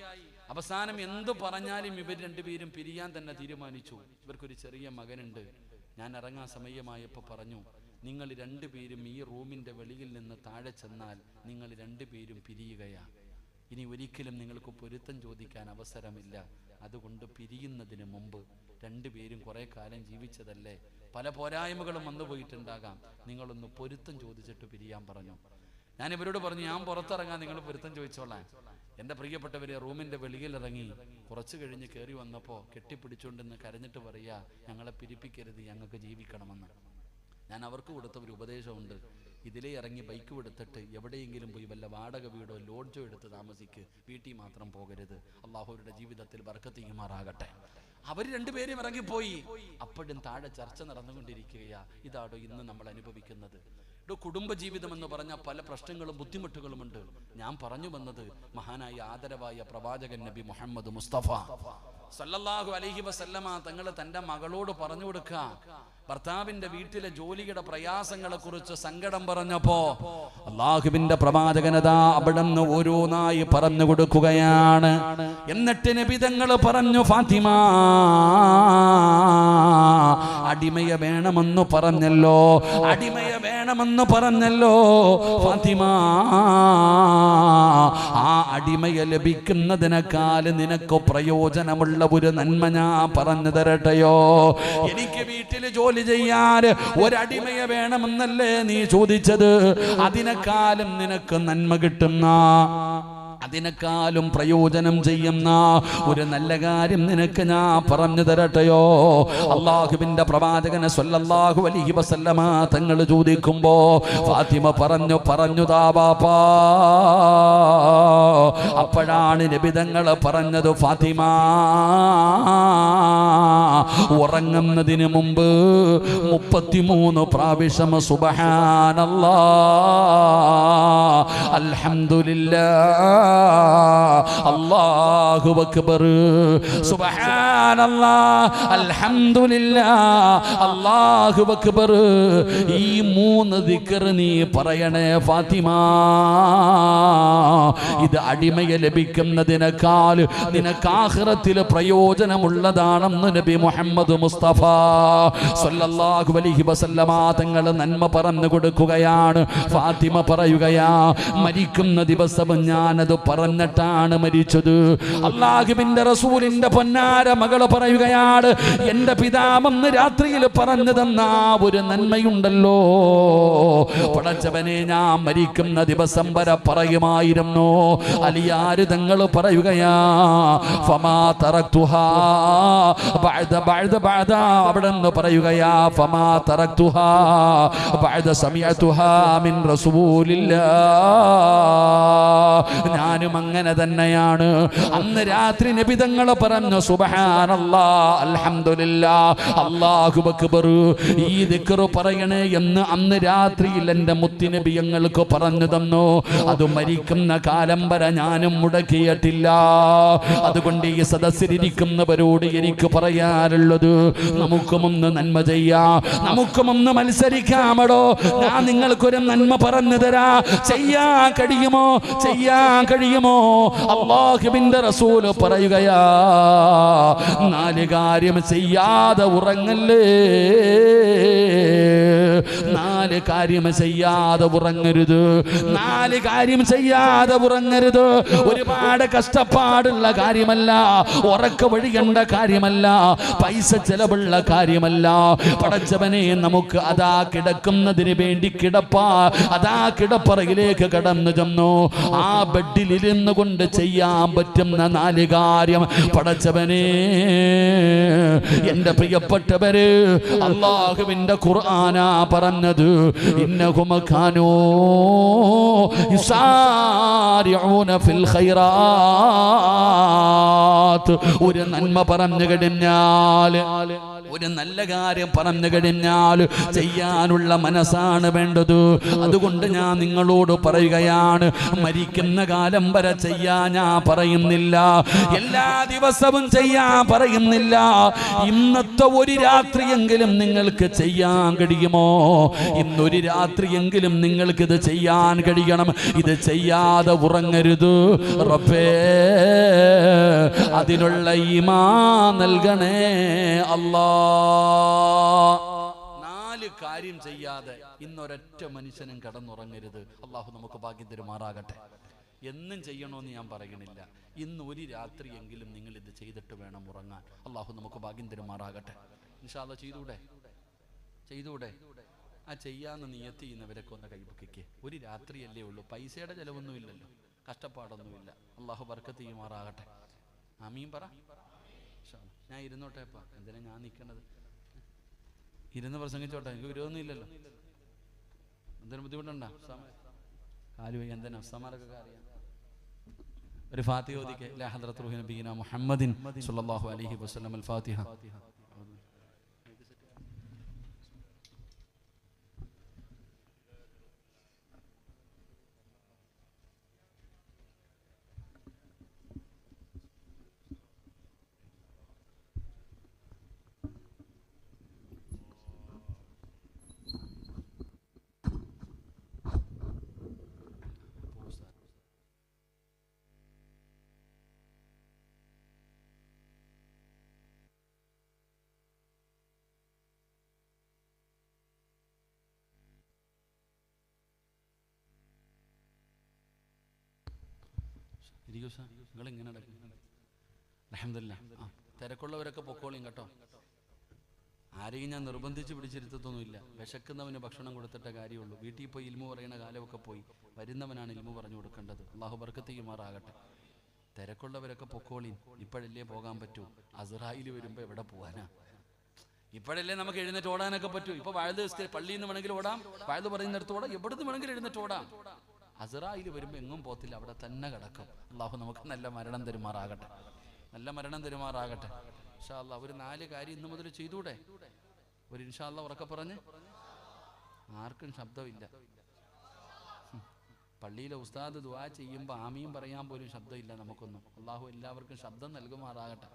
അവസാനം എന്തു പറഞ്ഞാലും ഇവർ രണ്ടുപേരും പിരിയാൻ തന്നെ തീരുമാനിച്ചു. ഇവർക്കൊരു ചെറിയ മകനുണ്ട്. ഞാൻ ഇറങ്ങാൻ സമയമായപ്പോൾ പറഞ്ഞു, നിങ്ങൾ രണ്ടുപേരും ഈ റൂമിൻ്റെ വെളിയിൽ നിന്ന് താഴെ ചെന്നാൽ നിങ്ങൾ രണ്ടുപേരും പിരിയുകയാ. ഇനി ഒരിക്കലും നിങ്ങൾക്ക് പൊരുത്തം ചോദിക്കാൻ അവസരമില്ല. അതുകൊണ്ട് പിരിയുന്നതിന് മുമ്പ് രണ്ടുപേരും കുറേ കാലം ജീവിച്ചതല്ലേ, പല പോരായ്മകളും വന്നു പോയിട്ടുണ്ടാകാം, നിങ്ങളൊന്ന് പൊരുത്തം ചോദിച്ചിട്ട് പിരിയാൻ പറഞ്ഞു. ഞാൻ ഇവരോട് പറഞ്ഞു, ഞാൻ പുറത്തിറങ്ങാൻ, നിങ്ങൾ പൊരുത്തം ചോദിച്ചോളാൻ. എൻ്റെ പ്രിയപ്പെട്ടവരെ, റൂമിൻ്റെ വെളിയിൽ ഇറങ്ങി കുറച്ച് കഴിഞ്ഞ് കയറി വന്നപ്പോൾ കെട്ടിപ്പിടിച്ചുകൊണ്ടെന്ന് കരഞ്ഞിട്ട് പറയുക, ഞങ്ങളെ പിരിപ്പിക്കരുത്, ഞങ്ങൾക്ക് ജീവിക്കണമെന്ന്. ഞാൻ അവർക്ക് കൊടുത്ത ഒരു ഉപദേശമുണ്ട്, ഇതിലേ ഇറങ്ങി ബൈക്ക് എടുത്തിട്ട് എവിടെയെങ്കിലും പോയി വല്ല വാടക വീടോ ലോഡ്ജോ എടുത്ത് താമസിക്ക്, വീട്ടിൽ മാത്രം പോകരുത്. അള്ളാഹുവിൻ്റെ ജീവിതത്തിൽ ബർക്കത്ത് ചെയ്യുമാറാകട്ടെ. അവർ രണ്ടുപേരും ഇറങ്ങിപ്പോയി. അപ്പോഴും താഴെ ചർച്ച നടന്നുകൊണ്ടിരിക്കുകയാ. ഇതാടോ ഇന്ന് നമ്മൾ അനുഭവിക്കുന്നത്. കുടുംബജീവിതം എന്ന് പറഞ്ഞാൽ പല പ്രശ്നങ്ങളും ബുദ്ധിമുട്ടുകളുമുണ്ട്. ഞാൻ പറഞ്ഞു വന്നത്, മഹാനായ ആദരവായ പ്രവാചകൻ നബി മുഹമ്മദ് മുസ്തഫ സല്ലല്ലാഹു അലൈഹി വസല്ലമ തങ്ങൾ തൻ്റെ മകളോട് പറഞ്ഞു കൊടുക്കുക, ഭർത്താവിന്റെ വീട്ടിലെ ജോലിയുടെ പ്രയാസങ്ങളെ കുറിച്ച് സങ്കടം പറഞ്ഞപ്പോ അള്ളാഹുവിന്റെ പ്രവാചകനതാ അവിടെ നിന്ന് ഓരോന്നായി പറഞ്ഞു കൊടുക്കുകയാണ്. എന്നിട്ട് നബി തങ്ങൾ പറഞ്ഞു, ഫാത്തിമ അടിമയെ വേണമെന്ന് പറഞ്ഞല്ലോ, അടിമയെ വേണമെന്ന് പറഞ്ഞല്ലോ ഫാത്തിമ, ആ അടിമയെ ലഭിക്കുന്നതിനേക്കാൾ നിനക്ക് പ്രയോജനമുള്ള ഒരു നന്മ ഞാൻ പറഞ്ഞു തരട്ടെയോ? എനിക്ക് വീട്ടിൽ ജോലി ചെയ്യാൻ ഒരടിമയെ വേണമെന്നല്ലേ നീ ചോദിച്ചത്? അതിനേക്കാളും നിനക്ക് നന്മ കിട്ടുന്ന, അതിനേക്കാളും പ്രയോജനം ചെയ്യുന്ന ഒരു നല്ല കാര്യം നിനക്ക് ഞാൻ പറഞ്ഞു തരട്ടെയോ? അള്ളാഹുവിന്റെ പ്രവാചകനെ സ്വല്ലല്ലാഹു അലൈഹി വസല്ലമ തങ്ങൾ ചോദിക്കുമ്പോ ഫാത്തിമ പറഞ്ഞു താ ബാപ്പാ. അപ്പോഴാണ് നബി തങ്ങൾ പറഞ്ഞത്, ഫാത്തിമ ഉറങ്ങുന്നതിന് മുമ്പ് 33 പ്രാവശ്യം സുബ്ഹാനല്ലാഹ്, അൽഹംദുലില്ലാഹ്, അല്ലാഹു അക്ബർ, സുബ്ഹാനല്ലാഹ്, അൽഹംദുലില്ലാഹ്, അല്ലാഹു അക്ബർ, ഈ 3 ദിക്ർ നീ പറയണേ ഫാത്തിമ. ഇത് അടിമയെ ലഭിക്കുന്നതിനേക്കാൾ നിനക്ക് ആഖിറത്തിൽ പ്രയോജനമുള്ളതാണെന്ന് നബി മുഹമ്മദ് മുസ്തഫ സല്ലല്ലാഹു അലൈഹി വസല്ലമ തങ്ങൾ നന്മ പറഞ്ഞു കൊടുക്കുകയാണ്. ഫാത്തിമ പറയുകയാ, മരിക്കുന്ന ദിവസം ഞാനത് പറഞ്ഞിട്ടാണ് മരിച്ചത്. അല്ലാഹുവിന്റെ റസൂലിന്റെ പൊന്നാര മകൾ പറയുകയാണ്, എന്റെ പിതാവെന്ന് രാത്രിയിൽ പറഞ്ഞു തന്ന ഒരു നന്മയുണ്ടല്ലോ, പടച്ചവനെ ഞാൻ മരിക്കുന്ന ദിവസം വരെ പറയുമായിരുന്നു. അലിയാര് തങ്ങൾ പറയുകയാ, ഫമാ തറക്തുഹാ ബഅദ അവിടെ നിന്ന് പറയുകയാ, ഫമാ തറക്തുഹാ ബഅദ സമഅതുഹാ മിൻ റസൂലില്ലാഹ്, ഞാൻ ഞാനും അങ്ങനെ തന്നെയാണ്. അന്ന് രാത്രി നബി തങ്ങൾ പറഞ്ഞു സുബ്ഹാനല്ലാഹ് അൽഹംദുലില്ലാഹ് അല്ലാഹു അക്ബർ ഈ ദിക്ർ പറയണേ എന്ന് അന്ന് രാത്രിയിൽ എൻ്റെ മുത്തുനബി ഞങ്ങൾക്ക് പറഞ്ഞു തന്നു. അത് മരിക്കുന്ന കാലം വരെ ഞാനും മുടക്കിയിട്ടില്ല. അതുകൊണ്ട് ഈ സദസ്സിലിരിക്കുന്നവരോട് എനിക്ക് പറയാറുള്ളത്, നമുക്കുമൊന്ന് നന്മ ചെയ്യാം, നമുക്കുമൊന്ന് മത്സരിക്കാമടോ. ഞാൻ നിങ്ങൾക്കൊരു നന്മ പറഞ്ഞു തരാ, ചെയ്യാൻ കഴിയുമോ? ചെയ്യാൻ കഴിയുമോ? അല്ലാഹുവിന്റെ റസൂൽ പറയുകയാ, 4 കാര്യം ചെയ്യാതെ ഉറങ്ങല്ലേ. 4 കാര്യം ചെയ്യാതെ ഉറങ്ങരുത്. 4 കാര്യം ചെയ്യാതെ ഉറങ്ങരുത്. ഒരുപാട് കഷ്ടപ്പാടുള്ള കാര്യമല്ല, ഉറക്ക വഴിയേണ്ട കാര്യമല്ല, പൈസ ചെലവുള്ള കാര്യമല്ല. പടച്ചവനെ നമുക്ക് അതാ കിടക്കുന്നതിന് വേണ്ടി അതാ കിടപ്പറയിലേക്ക് കടന്നു ചെന്നു. ആ ബെഡിൽ ഇരുന്നു കൊണ്ട് ചെയ്യാൻ പറ്റുന്ന 4 കാര്യം പടച്ചവനെ, എന്റെ പ്രിയപ്പെട്ടവര്, അല്ലാഹുവിന്റെ ഖുർആനാ പറഞ്ഞത്. ഇന്നഹും കാനൂ യുസാരിഊന ഫിൽ ഖൈറാത്ത്. ഒരു നന്മ പറഞ്ഞു കഴിഞ്ഞാൽ, ഒരു നല്ല കാര്യം പറഞ്ഞു കഴിഞ്ഞാൽ ചെയ്യാനുള്ള മനസ്സാണ് വേണ്ടത്. അതുകൊണ്ട് ഞാൻ നിങ്ങളോട് പറയുകയാണ്, മരിക്കുന്ന കാലം വരെ ചെയ്യാൻ ഞാൻ പറയുന്നില്ല, എല്ലാ ദിവസവും ചെയ്യാൻ പറയുന്നില്ല. ഇന്നത്തെ ഒരു രാത്രിയെങ്കിലും നിങ്ങൾക്ക് ചെയ്യാൻ കഴിയുമോ? ഇന്നൊരു രാത്രിയെങ്കിലും നിങ്ങൾക്ക് ഇത് ചെയ്യാൻ കഴിയണം. ഇത് ചെയ്യാതെ ഉറങ്ങരുത്. റബ്ബേ, അതിനുള്ള ഈമാൻ നൽകണേ അല്ലാ. 4 കാര്യം ചെയ്യാതെ ഇന്നൊരൊറ്റ മനുഷ്യനും കടന്നുറങ്ങരുത്. അള്ളാഹു നമുക്ക് ഭാഗ്യം തരുമാറാകട്ടെ. എന്നും ചെയ്യണമെന്ന് ഞാൻ പറയണില്ല, ഇന്ന് ഒരു രാത്രിയെങ്കിലും നിങ്ങൾ ഇത് ചെയ്തിട്ട് വേണം ഉറങ്ങാൻ. അള്ളാഹു നമുക്ക് ഭാഗ്യം തരുമാറാകട്ടെ. ഇൻഷാ അല്ലാഹ് ചെയ്തൂടെ? ആ ചെയ്യാന്ന് നിയത്ത് ചെയ്യുന്നവരൊക്കെ ഒന്ന് കൈപൊക്കിക്ക്. ഒരു രാത്രിയല്ലേ ഉള്ളൂ, പൈസയുടെ ചിലവൊന്നും ഇല്ലല്ലോ, കഷ്ടപ്പാടൊന്നുമില്ല. അള്ളാഹു ബർക്കത്ത് ചെയ്യുമാറാകട്ടെ. ആമീൻ പറ. ഞാൻ ഇരുന്നോട്ടെ, എന്തിനാ ഞാൻ നിൽക്കണത്? ഇരുന്ന് പ്രസംഗിച്ചോട്ടെ, എനിക്ക് വിരോധമൊന്നും ഇല്ലല്ലോ. എന്തിനും ബുദ്ധിമുട്ടുണ്ടോ? കാലു എന്തിനാ അഫ്സമാരൊക്കെ അറിയാം. ഒരു ഫാത്തിഹ ഓദിക്കെ. ലാ ഹദ്റത്ത് റൂഹി നബിയിനാ മുഹമ്മദിൻ സ്വല്ലല്ലാഹു അലൈഹി വസല്ലം. അൽ ഫാത്തിഹ. നിങ്ങളിങ്ങനെ അൽഹംദുലില്ലാഹ്. തിരക്കുള്ളവരൊക്കെ പൊക്കോളിയും കേട്ടോ. ആരെയും ഞാൻ നിർബന്ധിച്ച് പിടിച്ചിരുത്തൊന്നുമില്ല. വിശക്കുന്നവന് ഭക്ഷണം കൊടുത്തിട്ട കാര്യമുള്ളൂ. വീട്ടിൽ പോയി ഇൽമു പറയുന്ന കാലമൊക്കെ പോയി. വരുന്നവനാണ് ഇൽമു പറഞ്ഞു കൊടുക്കേണ്ടത്. അള്ളാഹു ബർക്കത്ത് ചെയ്യുമാറാകട്ടെ. തിരക്കുള്ളവരൊക്കെ പൊക്കോളിയും. ഇപ്പോഴല്ലേ പോകാൻ പറ്റൂ. അസ്റായിൽ വരുമ്പോൾ എവിടെ പോകാനാ? ഇപ്പോഴല്ലേ നമുക്ക് എഴുന്നേറ്റ് ഓടാനൊക്കെ പറ്റൂ. ഇപ്പൊ വഴുത് പള്ളിയിൽ നിന്ന് വേണമെങ്കിൽ ഓടാം, വഴുത് പറയുന്നിടത്ത് ഓടാം, എവിടുന്ന് വേണമെങ്കിലും എഴുന്നേറ്റ് ഓടാം. അസ്റായിൽ വരുമ്പോൾ എങ്ങും പോത്തില്ല, അവിടെ തന്നെ കിടക്കും. അള്ളാഹു നമുക്ക് നല്ല മരണം തരുമാറാകട്ടെ. ഇൻഷാ അല്ലാഹ് ഒരു 4 കാര്യം ഇന്ന് മുതൽ ചെയ്തൂടെ? ഒരു ഇൻഷാ അല്ലാഹ് ഉറക്കെ പറഞ്ഞ്. ആർക്കും ശബ്ദമില്ല. പള്ളിയിലെ ഉസ്താദ് ദുആ ചെയ്യുമ്പോൾ ആമീൻ പറയാൻ പോലും ശബ്ദമില്ല നമുക്കൊന്നും. അള്ളാഹു എല്ലാവർക്കും ശബ്ദം നൽകുമാറാകട്ടെ.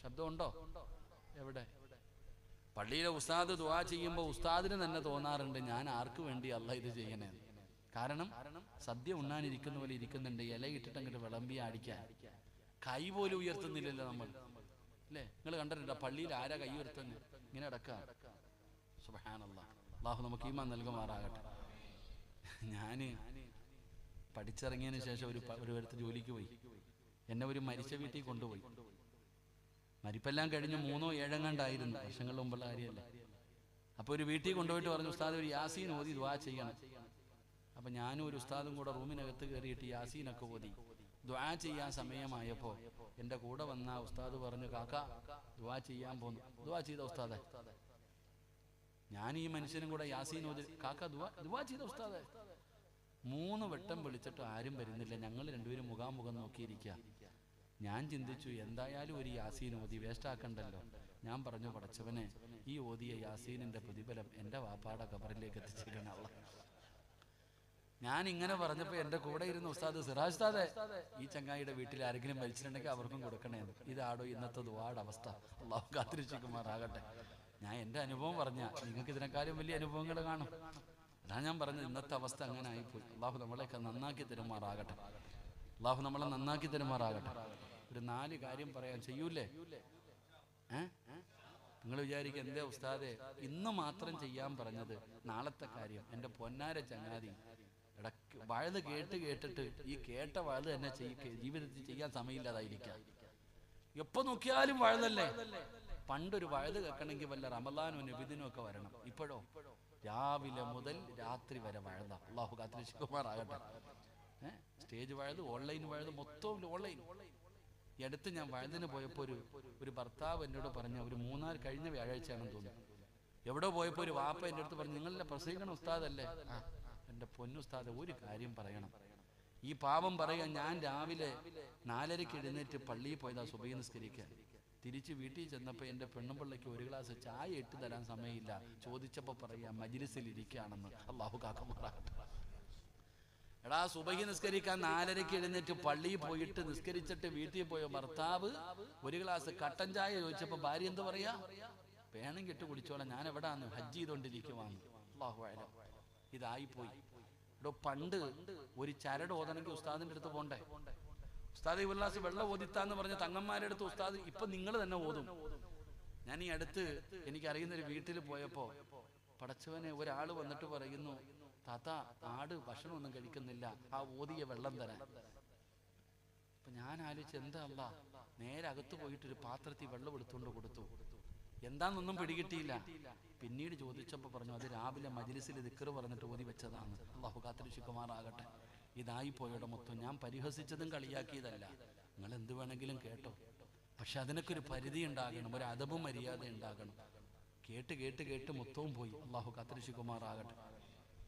ശബ്ദമുണ്ടോ? എവിടെ? പള്ളിയിലെ ഉസ്താദ് ദുആ ചെയ്യുമ്പോൾ ഉസ്താദിന് തന്നെ തോന്നാറുണ്ട്, ഞാൻ ആർക്ക് വേണ്ടി അല്ലാഹ് ഇത് ചെയ്യണേ. കാരണം സദ്യ ഉണ്ണാനിരിക്കുന്ന പോലെ ഇരിക്കുന്നുണ്ട്, ഇലയിട്ടിട്ട് അങ്ങോട്ട് വിളമ്പി അടിക്കാൻ. കൈ പോലും ഉയർത്തുന്നില്ലല്ലോ നമ്മൾ, അല്ലേ? നിങ്ങൾ കണ്ടിട്ടുണ്ടോ പള്ളിയിൽ ആരാ കൈ ഉയർത്തുന്നത്? ഇങ്ങനെ അടക്കാം. സുബ്ഹാനല്ലാഹ്. അല്ലാഹു നമുക്ക് ഈമാൻ നൽകുമാറാകട്ടെ. ഞാൻ പഠിച്ചിറങ്ങിയതിന് ശേഷം ഒരു അടുത്ത് ജോലിക്ക് പോയി. എന്നെ ഒരു മരിച്ച വീട്ടിൽ കൊണ്ടുപോയി. മരിപ്പെല്ലാം കഴിഞ്ഞ് 3 7 വർഷങ്ങളുടെ മുമ്പുള്ള കാര്യമല്ല. അപ്പോൾ ഒരു വീട്ടിൽ കൊണ്ടുപോയിട്ട് പറഞ്ഞു, ഉസ്താദ് ഒരു യാസീൻ ഓതി ദുആ ചെയ്യണം. അപ്പം ഞാനും ഒരു ഉസ്താദും കൂടെ റൂമിനകത്ത് കയറിയിട്ട് യാസീനൊക്കെ ഓതി ദുആ ചെയ്യാൻ സമയമായപ്പോൾ എൻ്റെ കൂടെ വന്ന ഉസ്താദ് പറഞ്ഞു, കാക്ക ദുആ ചെയ്യാൻ പോന്നു. ദുആ ചെയ്ത ഉസ്താദെ. ഞാൻ ഈ മനുഷ്യനും കൂടെ യാസീൻ ഓതി, കാക്ക ദുആ ചെയ്ത ഉസ്താദെ. 3 വട്ടം വിളിച്ചിട്ട് ആരും വരുന്നില്ല. ഞങ്ങൾ രണ്ടുപേരും മുഖാമുഖം നോക്കിയിരിക്കുക. ഞാൻ ചിന്തിച്ചു, എന്തായാലും ഒരു യാസീൻ ഓതി വേസ്റ്റാക്കണ്ടല്ലോ. ഞാൻ പറഞ്ഞു, പടച്ചവനെ, ഈ ഓതിയ യാസീനിന്റെ പ്രതിഫലം എൻ്റെ വാപ്പാടെ ഖബറിലേക്ക് എത്തിച്ചേക്കണം അല്ലാഹ്. ഞാൻ ഇങ്ങനെ പറഞ്ഞപ്പോൾ എൻ്റെ കൂടെ ഇരുന്ന ഉസ്താദ് സിറാജ് ഉസ്താദേ, ഈ ചങ്ങായിയുടെ വീട്ടിൽ ആരെങ്കിലും മരിച്ചിട്ടുണ്ടെങ്കിൽ അവർക്കും കൊടുക്കണേ. ഇതാടോ ഇന്നത്തെ ദുആയുടെ അവസ്ഥ. അല്ലാഹു കാത്തിരക്ഷിക്കുമാറാകട്ടെ. ഞാൻ എൻ്റെ അനുഭവം പറഞ്ഞ, നിങ്ങൾക്ക് ഇതിനേക്കാളും വലിയ അനുഭവങ്ങൾ കാണും. അതാണ് ഞാൻ പറഞ്ഞത്, ഇന്നത്തെ അവസ്ഥ അങ്ങനെ ആയിപ്പോയി. അല്ലാഹു നമ്മളെയൊക്കെ നന്നാക്കി തരുമാറാകട്ടെ. അല്ലാഹു നമ്മളെ നന്നാക്കി തരുമാറാകട്ടെ. ഒരു 4 കാര്യം പറയാൻ ചെയ്യൂലേ? നിങ്ങൾ വിചാരിക്കുക, എന്തേ ഉസ്താദെ ഇന്ന് മാത്രം ചെയ്യാൻ പറഞ്ഞത്? നാളത്തെ കാര്യം. എൻ്റെ പൊന്നാര ചങ്ങാതി, ഇടയ്ക്ക് വഴുത് കേട്ടിട്ട് ഈ കേട്ട വഴുത് തന്നെ ജീവിതത്തിൽ ചെയ്യാൻ സമയമില്ലാതായിരിക്കാം. എപ്പോ നോക്കിയാലും വഴുതല്ലേ. പണ്ടൊരു വഴുത് കേൾക്കണമെങ്കിൽ വല്ല റമദാനോ നബിദിനോ ഒക്കെ വരണം. ഇപ്പോഴോ രാവിലെ മുതൽ രാത്രി വരെ വഴുത. അല്ലാഹു കാത്തിരക്ഷിക്കുമാറാകട്ടെ. സ്റ്റേജ് വഴുത്, ഓൺലൈൻ വഴുത്, മൊത്തം ഓൺലൈൻ. ഈ അടുത്ത് ഞാൻ വഴുതിന് പോയപ്പോൾ ഒരു ഭർത്താവ് എന്നോട് പറഞ്ഞ, ഒരു 3 കഴിഞ്ഞ വ്യാഴാഴ്ചയാണെന്ന് തോന്നുന്നു, എവിടെ പോയപ്പോൾ ഒരു വാപ്പ എൻ്റെ അടുത്ത് പറഞ്ഞു, നിങ്ങളല്ലേ പ്രസംഗിക്കണ ഉസ്താദല്ലേ? എൻ്റെ പൊന്നുസ്താദ്, ഒരു കാര്യം പറയണം. ഈ പാവം പറയാൻ, ഞാൻ രാവിലെ 4:30 എഴുന്നേറ്റ് പള്ളിയിൽ പോയതാ സുബഹി നിസ്കരിക്കാൻ. തിരിച്ച് വീട്ടിൽ ചെന്നപ്പോൾ എൻ്റെ പെണ്ണുപിള്ളയ്ക്ക് ഒരു ഗ്ലാസ് ചായ ഇട്ട് തരാൻ സമയമില്ല. ചോദിച്ചപ്പോൾ പറയാ മജ്‌ലിസിൽ ഇരിക്കുകയാണെന്ന്. അല്ലാഹു കാക്കുമാറാകട്ടെ. എടാ, സുബഹി നിസ്കരിക്കാൻ 4:30 എഴുന്നേറ്റ് പള്ളിയിൽ പോയിട്ട് നിസ്കരിച്ചിട്ട് വീട്ടിൽ പോയ ഭർത്താവ് ഒരു ഗ്ലാസ് കട്ടൻ ചായ ചോദിച്ചപ്പോൾ ഭാര്യ എന്ത് പറയാ? വേണമെങ്കിൽ ഇട്ട് കുടിച്ചോളാം, ഞാൻ എവിടാന്ന് ഹജ്ജ് ചെയ്തോണ്ടിരിക്കുവാന്ന്. അല്ലാഹു അഅലം. ഇതായിപ്പോയി. ഇവിടെ പണ്ട് ഒരു ചരട് ഓതണമെങ്കിൽ ഉസ്താദിന്റെ അടുത്ത് പോണ്ടേ? ഉസ്താദ് ഒരു ഗ്ലാസ് വെള്ളം ഓതിത്താന്ന് പറഞ്ഞ തങ്ങന്മാരുടെ അടുത്ത് ഉസ്താദ് ഇപ്പൊ നിങ്ങൾ തന്നെ ഓതും. ഞാൻ ഈ അടുത്ത് എനിക്കറിയുന്നൊരു വീട്ടിൽ പോയപ്പോ, പടച്ചവനെ, ഒരാൾ വന്നിട്ട് പറയുന്നു, താത്ത, ആട് ഭക്ഷണമൊന്നും കഴിക്കുന്നില്ല, ആ ഓതിയ വെള്ളം തരാൻ. അപ്പൊ ഞാൻ ആലോചിച്ച്, എന്താ അല്ലാ, നേരെ അകത്ത് പോയിട്ടൊരു പാത്രത്തിൽ വെള്ളം എടുത്തുകൊണ്ട് കൊടുത്തു. എന്താന്നൊന്നും പിടികിട്ടിയില്ല. പിന്നീട് ചോദിച്ചപ്പോൾ പറഞ്ഞു, അത് രാവിലെ മജ്‌ലിസിൽ ദിക്ർ പറഞ്ഞിട്ട് ഓതി വെച്ചതാണ്. അല്ലാഹു കാത്തിരക്ഷിക്കുമാറാകട്ടെ. ഇതായി പോയുടെ മൊത്തം. ഞാൻ പരിഹസിച്ചതും കളിയാക്കിയതല്ല. നിങ്ങൾ എന്ത് വേണമെങ്കിലും കേട്ടോ, പക്ഷെ അതിനൊക്കെ ഒരു പരിധി ഉണ്ടാകണം, ഒരു അദബും മര്യാദ ഉണ്ടാകണം. കേട്ട് കേട്ട് കേട്ട് മൊത്തവും പോയി. അല്ലാഹു കാത്തിരക്ഷിക്കുമാറാകട്ടെ.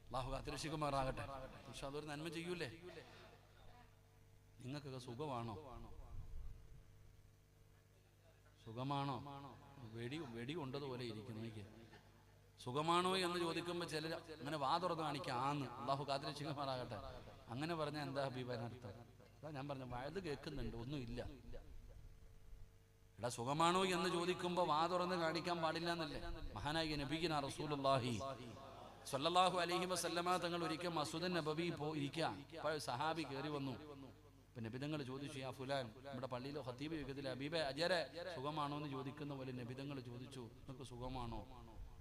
അല്ലാഹു കാത്തിരക്ഷിക്കുമാറാകട്ടെ. പക്ഷെ അതൊരു നന്മ ചെയ്യൂലേ? നിങ്ങൾക്കൊക്കെ സുഖമാണോ? സുഖമാണോ? വെടി കൊണ്ടതുപോലെ ഇരിക്കുന്നു. എനിക്ക് സുഖമാണോ എന്ന് ചോദിക്കുമ്പോൾ ചിലർ അങ്ങനെ വാ തുറന്ന് കാണിക്കുക, ആന്ന്. അല്ലാഹു കാത്തിരക്ഷിക്കുമാറാകട്ടെ. അങ്ങനെ പറഞ്ഞാൽ എന്താ ഹബീബനർത്ഥം? അതാ ഞാൻ പറഞ്ഞു, വഴുത് കേൾക്കുന്നുണ്ട്, ഒന്നുമില്ല. എടാ, സുഖമാണോ എന്ന് ചോദിക്കുമ്പോൾ വാ തുറന്ന് കാണിക്കാൻ പാടില്ല എന്നല്ലേ മഹാനായ നബിയിന റസൂലുള്ളാഹി സ്വല്ലല്ലാഹു അലൈഹി വസല്ലമ തങ്ങൾ ഒരിക്കൽ മസ്ജിദുൻ നബവി ഇരിക്കാം. സഹാബി കയറി വന്നു. പിന്നെ നബിതങ്ങൾ ചോദിച്ചു, യാ ഫുലാൻ, നമ്മുടെ പള്ളിയിലോ ഖതീബ് ചോദിക്കത്തില്ല, ഹബീബേ അജരെ സുഖമാണോ എന്ന് ചോദിക്കുന്ന പോലെ നബിതങ്ങൾ ചോദിച്ചു, നിങ്ങൾക്ക് സുഖമാണോ?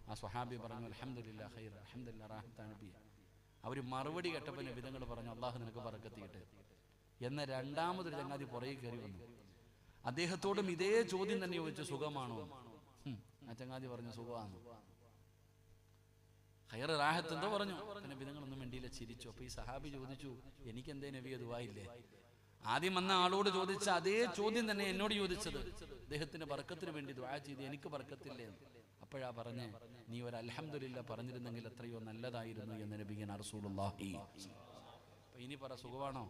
ആ സ്വഹാബി പറഞ്ഞു, അൽഹംദുലില്ലാഹ് ഖൈർ, അൽഹംദുലില്ലാഹ് റാഹത്താണ് നബി. അവർ മറുപടി കേട്ടപ്പോൾ നബിതങ്ങൾ പറഞ്ഞു, അല്ലാഹു നിനക്ക് ബറക്കത്ത് ചെയ്യട്ടെ. എന്ന രണ്ടാമതൊരു ചങ്ങാതി പുറകെ കയറി വന്നു. അദ്ദേഹത്തോടും ഇതേ ചോദ്യം തന്നെ ചോദിച്ചു, സുഖമാണോ? ആ ചങ്ങാതി പറഞ്ഞു, സുഖമാണ്. ഖൈർ റാഹത്ത് എന്തോ പറഞ്ഞു. നബിതങ്ങളൊന്നും വേണ്ടിയില്ല, ചിരിച്ചു. അപ്പൊ ഈ സഹാബി ചോദിച്ചു, എനിക്ക് എന്തേ നബിയെ ദുആയില്ലേ? ആദ്യം വന്ന ആളോട് ചോദിച്ച അതേ ചോദ്യം തന്നെ എന്നോട് ചോദിച്ചത്. അദ്ദേഹത്തിന് ബർക്കത്തിന് വേണ്ടി ദുആ ചെയ്ത് എനിക്ക് ബർക്കത്തില്ലേ? അപ്പോഴാ പറഞ്ഞേ, നീ ഒരു അൽഹംദുലില്ലാ പറഞ്ഞിരുന്നെങ്കിൽ എത്രയോ നല്ലതായിരുന്നു എന്ന് നബിയന റസൂലുള്ളാഹി. അപ്പൊ ഇനി പറ, സുഖമാണോ?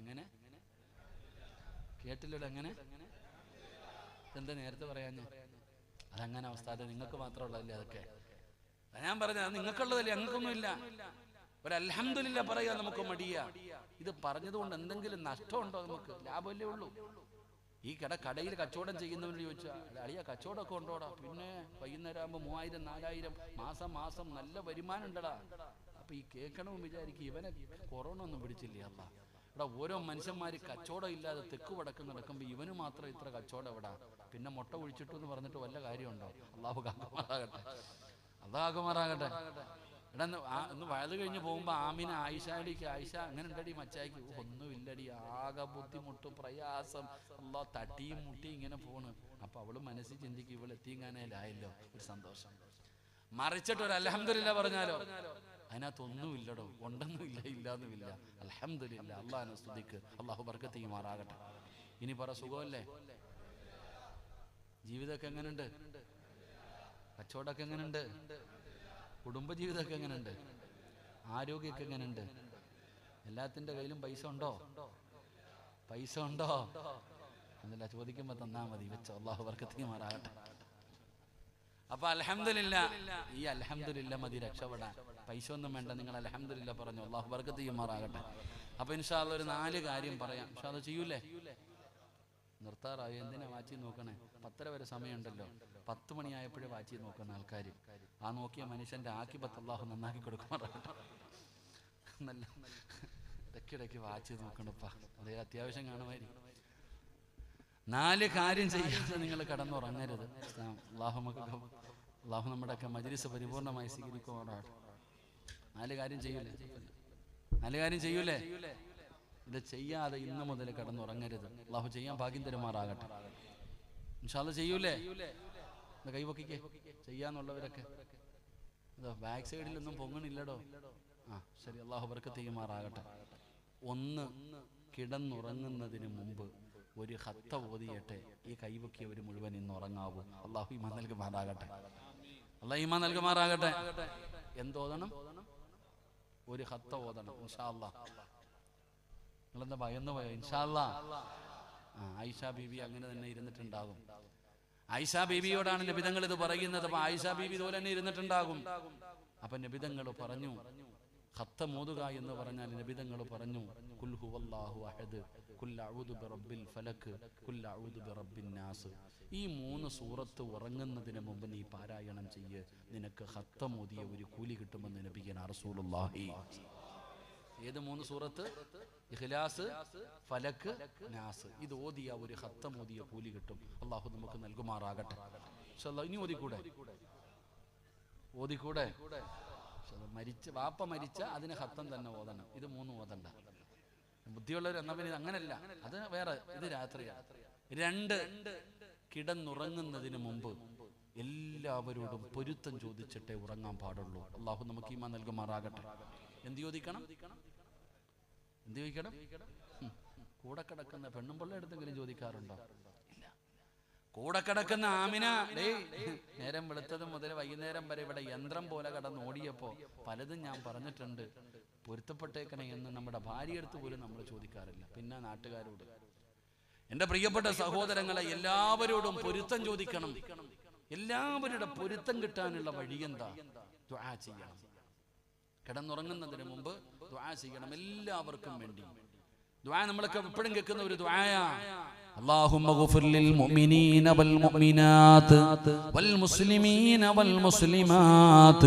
എങ്ങനെ കേട്ടില്ലല്ലോ? എങ്ങനെ? എന്താ നേരത്തെ പറയാഞ്ഞ? അതങ്ങനെ അവസ്ഥ, അത് നിങ്ങൾക്ക് മാത്രമുള്ളതല്ലേ അതൊക്കെ. ഞാൻ പറഞ്ഞ നിങ്ങൾക്കുള്ളതല്ലേ, ഞങ്ങൾക്കൊന്നുമില്ല. ഒരു അൽഹംദുലില്ലാ പറയാ നമുക്ക് മടിയാ. ഇത് പറഞ്ഞതുകൊണ്ട് എന്തെങ്കിലും നഷ്ടമുണ്ടോ? നമുക്ക് ലാഭമല്ലേ ഉള്ളൂ. ഈ കടയിൽ കച്ചവടം ചെയ്യുന്നവരോട് ചോദിച്ചാൽ, അളിയ കച്ചവടമൊക്കെ ഉണ്ടോടാ? പിന്നെ വൈകുന്നേരം ആകുമ്പോൾ 3000 4000 മാസം നല്ല വരുമാനം ഉണ്ടടാ. അപ്പൊ ഈ കേൾക്കണമെന്ന് വിചാരിക്കും, ഇവനെ കൊറോണ ഒന്നും പിടിച്ചില്ലേ? അല്ല, ഇവിടെ ഓരോ മനുഷ്യന്മാര് കച്ചവടം ഇല്ലാതെ തെക്ക് വടക്ക് നടക്കുമ്പോൾ ഇവന് മാത്രം ഇത്ര കച്ചവടം എവിടാ? പിന്നെ മുട്ട ഒഴിച്ചിട്ടു എന്ന് പറഞ്ഞിട്ട് വല്ല കാര്യമുണ്ടോ? അല്ലാഹു കാക്കുമാറാകട്ടെ. അതാകുമാറാകട്ടെ. എടാ, ഒന്ന് വയത് കഴിഞ്ഞ് പോകുമ്പോ ആമിന ആയിഷാടിക്ക്, ആയിഷ അങ്ങനെ ഉണ്ടടി മച്ചായിക്ക്, ഒന്നുമില്ലടി, ആകെ ബുദ്ധിമുട്ട് പ്രയാസം, അല്ലാ തട്ടിയും മുട്ടിയും ഇങ്ങനെ പോണ്. അപ്പൊ അവള് മനസ്സിൽ ചിന്തിക്കും, ഇവള് എത്തിങ്ങാനേലായല്ലോ, ഒരു സന്തോഷം. മറിച്ചിട്ട് ഒരു അൽഹംദുലില്ലാ പറഞ്ഞാലോ, അതിനകത്തൊന്നുമില്ലടോ, ഉണ്ടെന്നുമില്ല, ഇല്ലാന്നുമില്ല. അൽഹംദുലില്ലാ, അല്ലാഹുവിനെ സ്തുതിക്ക്. അല്ലാഹു ബർക്കത്ത് ചെയ്യുമാറാകട്ടെ. ഇനി പറ, സുഖമല്ലേ? ജീവിതമൊക്കെ എങ്ങനെയുണ്ട്? കച്ചവടമൊക്കെ എങ്ങനെയുണ്ട്? കുടുംബജീവിതമൊക്കെ എങ്ങനെയുണ്ട്? ആരോഗ്യമൊക്കെ എങ്ങനെയുണ്ട്? എല്ലാത്തിൻ്റെ കയ്യിലും പൈസ ഉണ്ടോ? പൈസ ഉണ്ടോ? അതല്ല, ചോദിക്കുമ്പോൾ തന്നാ മതി, വെച്ചോ. അല്ലാഹു ബർക്കത്തുമാറാകട്ടെ. അപ്പൊ അൽഹംദുലില്ലാഹ്, ഈ അൽഹംദുലില്ലാഹ് മതി രക്ഷപ്പെടാൻ. പൈസ ഒന്നും വേണ്ട, നിങ്ങൾ അൽഹംദുലില്ലാഹ് പറഞ്ഞു. അല്ലാഹു ബർക്കത്ത് ചെയ്യുമാറാകട്ടെ. അപ്പൊ ഇൻഷാ അല്ലാഹ് ഒരു 4 കാര്യം പറയാം. ഇൻഷാ അല്ലാഹ് ചെയ്യൂലേ? നിർത്താറായി, എന്തിനാ വാച്ചി നോക്കണേ? 10:30 വരെ സമയമുണ്ടല്ലോ. 10 മണിയായപ്പോഴേ വാച്ചി നോക്കുന്ന ആൾക്കാർ. ആ നോക്കിയ മനുഷ്യന്റെ ആക്കിബത്ത് അല്ലാഹു നന്നാക്കി കൊടുക്കുമാറാകട്ടെ. നല്ല ഇടയ്ക്കിടയ്ക്ക് വാച്ച് നോക്കണപ്പാ, അതേ അത്യാവശ്യം കാണുമായിരിക്കും. 4 കാര്യം ചെയ്യാതെ നിങ്ങൾ കിടന്നുറങ്ങരുത്. അല്ലാഹു നമ്മുടെയൊക്കെ മജ്‌ലിസ് പരിപൂർണമായി സ്വീകരിക്കുമാറാകട്ടെ. 4 കാര്യം ചെയ്യൂലേ? 4 കാര്യം ചെയ്യൂലേ? ഇത് ചെയ്യാതെ ഇന്ന് മുതൽ കിടന്നുറങ്ങരുത്. അല്ലാഹു ചെയ്യാൻ ഭാഗ്യം തരുമാറാകട്ടെ. ഇൻഷാ അല്ലാഹ് ചെയ്യൂലേ? കൈവക്കിക്കേ ചെയ്യാന്നുള്ളവരൊക്കെ. ഇതോ ബാക്ക് സൈഡിലൊന്നും പൊങ്ങണില്ലടോ. ആ ശരി, അല്ലാഹു ബർക്കത്ത് ചെയ്യുമാറാകട്ടെ. 1, കിടന്നുറങ്ങുന്നതിന് മുമ്പ് ഒരു ഖത്ത ഓതിയട്ടെ. ഈ കൈവക്കിയവർ മുഴുവൻ ഇന്ന് ഉറങ്ങാവൂ. അല്ലാഹു ഈമാൻ നൽകുമാറാകട്ടെ. അല്ലാഹു ഈമാൻ നൽകുമാറാകട്ടെ. എന്തോതണം? ഒരു ഖത്ത ഓതണം ഇൻഷാ അല്ലാഹ്. നിങ്ങളെന്താ ഭയന്നു പോയോ? ഇൻഷാ അല്ലാഹ്. ആയിഷ ബീബി അങ്ങനെ തന്നെ ഇരുന്നിട്ടുണ്ടാകും. ആയിഷ ബീബിയോടാണ് നബിതങ്ങൾ ഇത് പറയുന്നത്. അപ്പൊ ആയിഷ ബീബി ഇതുപോലെ തന്നെ ഇരുന്നിട്ടുണ്ടാകും. അപ്പൊ നബിതങ്ങൾ പറഞ്ഞു, ഖത്തം ഓതുക എന്ന് പറഞ്ഞാൽ നബിതങ്ങൾ പറഞ്ഞു, ഖുൽ ഹുവല്ലാഹു അഹദ്, ഖുൽ അഊദു ബിറബ്ബിൽ ഫലക്, ഖുൽ അഊദു ബിറബ്ബിൻ നാസ്. ഈ 3 സൂറത്ത് ഉറങ്ങുന്നതിന് മുമ്പ് നീ പാരായണം ചെയ്യ്. നിനക്ക് ഖത്തം ഓതിയ ഒരു കൂലി കിട്ടുമെന്ന് നബിയനാ റസൂലുള്ളാഹി. ഏത് 3 സൂറത്ത്? ഇഖ്ലാസ്, ഫലക്, നാസ്. ഇത് ഓതിയ ഒരു ഖത്തം ഓതിയ കൂലി കിട്ടും. അല്ലാഹു നമുക്ക് നൽകുമാറാകട്ടെ. ഇൻഷാല്ലാഹ്. ഇനി ഓതിക്കൂടെ? വാപ്പ മരിച്ച അതിന് ഖത്തം തന്നെ ഓതണം. ഇത് 3 ഓതണ്ട. ബുദ്ധിയുള്ളവർ എന്നാ പിന്നെ അങ്ങനല്ല, അത് വേറെ, ഇത് രാത്രിയാണ്. 2, കിടന്നുറങ്ങുന്നതിന് മുമ്പ് എല്ലാവരോടും പൊരുത്തം ചോദിച്ചിട്ടേ ഉറങ്ങാൻ പാടുള്ളൂ. അല്ലാഹു നമുക്ക് ഈമാൻ നൽകുമാറാകട്ടെ. എന്ത് ചോദിക്കണം? കൂടെ കിടക്കുന്ന പെണ്ണും പിള്ള എടുത്തെങ്കിലും ചോദിക്കാറുണ്ടോ? ഇല്ല. കൂടെ കിടക്കുന്ന ആമിന, നേരം വെളുത്തത് മുതൽ വൈകുന്നേരം വരെ ഇവിടെ യന്ത്രം പോലെ കടന്ന് ഓടിയപ്പോ പലതും ഞാൻ പറഞ്ഞിട്ടുണ്ട്, പൊരുത്തപ്പെട്ടേക്കണേ എന്ന് നമ്മുടെ ഭാര്യയെടുത്ത് പോലും നമ്മൾ ചോദിക്കാറില്ല. പിന്നെ നാട്ടുകാരോട്. എന്റെ പ്രിയപ്പെട്ട സഹോദരങ്ങളെ, എല്ലാവരോടും പൊരുത്തം ചോദിക്കണം. എല്ലാവരുടെ പൊരുത്തം കിട്ടാനുള്ള വഴിയെന്താ? ദുആ ചെയ്യണം. കിടന്നുറങ്ങുന്നതിന് മുമ്പ് ദുആ ചെയ്യണം. എല്ലാവർക്കും വേണ്ടി ദുആ നമ്മളൊക്കെ എപ്പോഴും കേൾക്കുന്ന ഒരു ദുആയാ. اللهم اغفر للمؤمنين والمؤمنات والمسلمين والمسلمات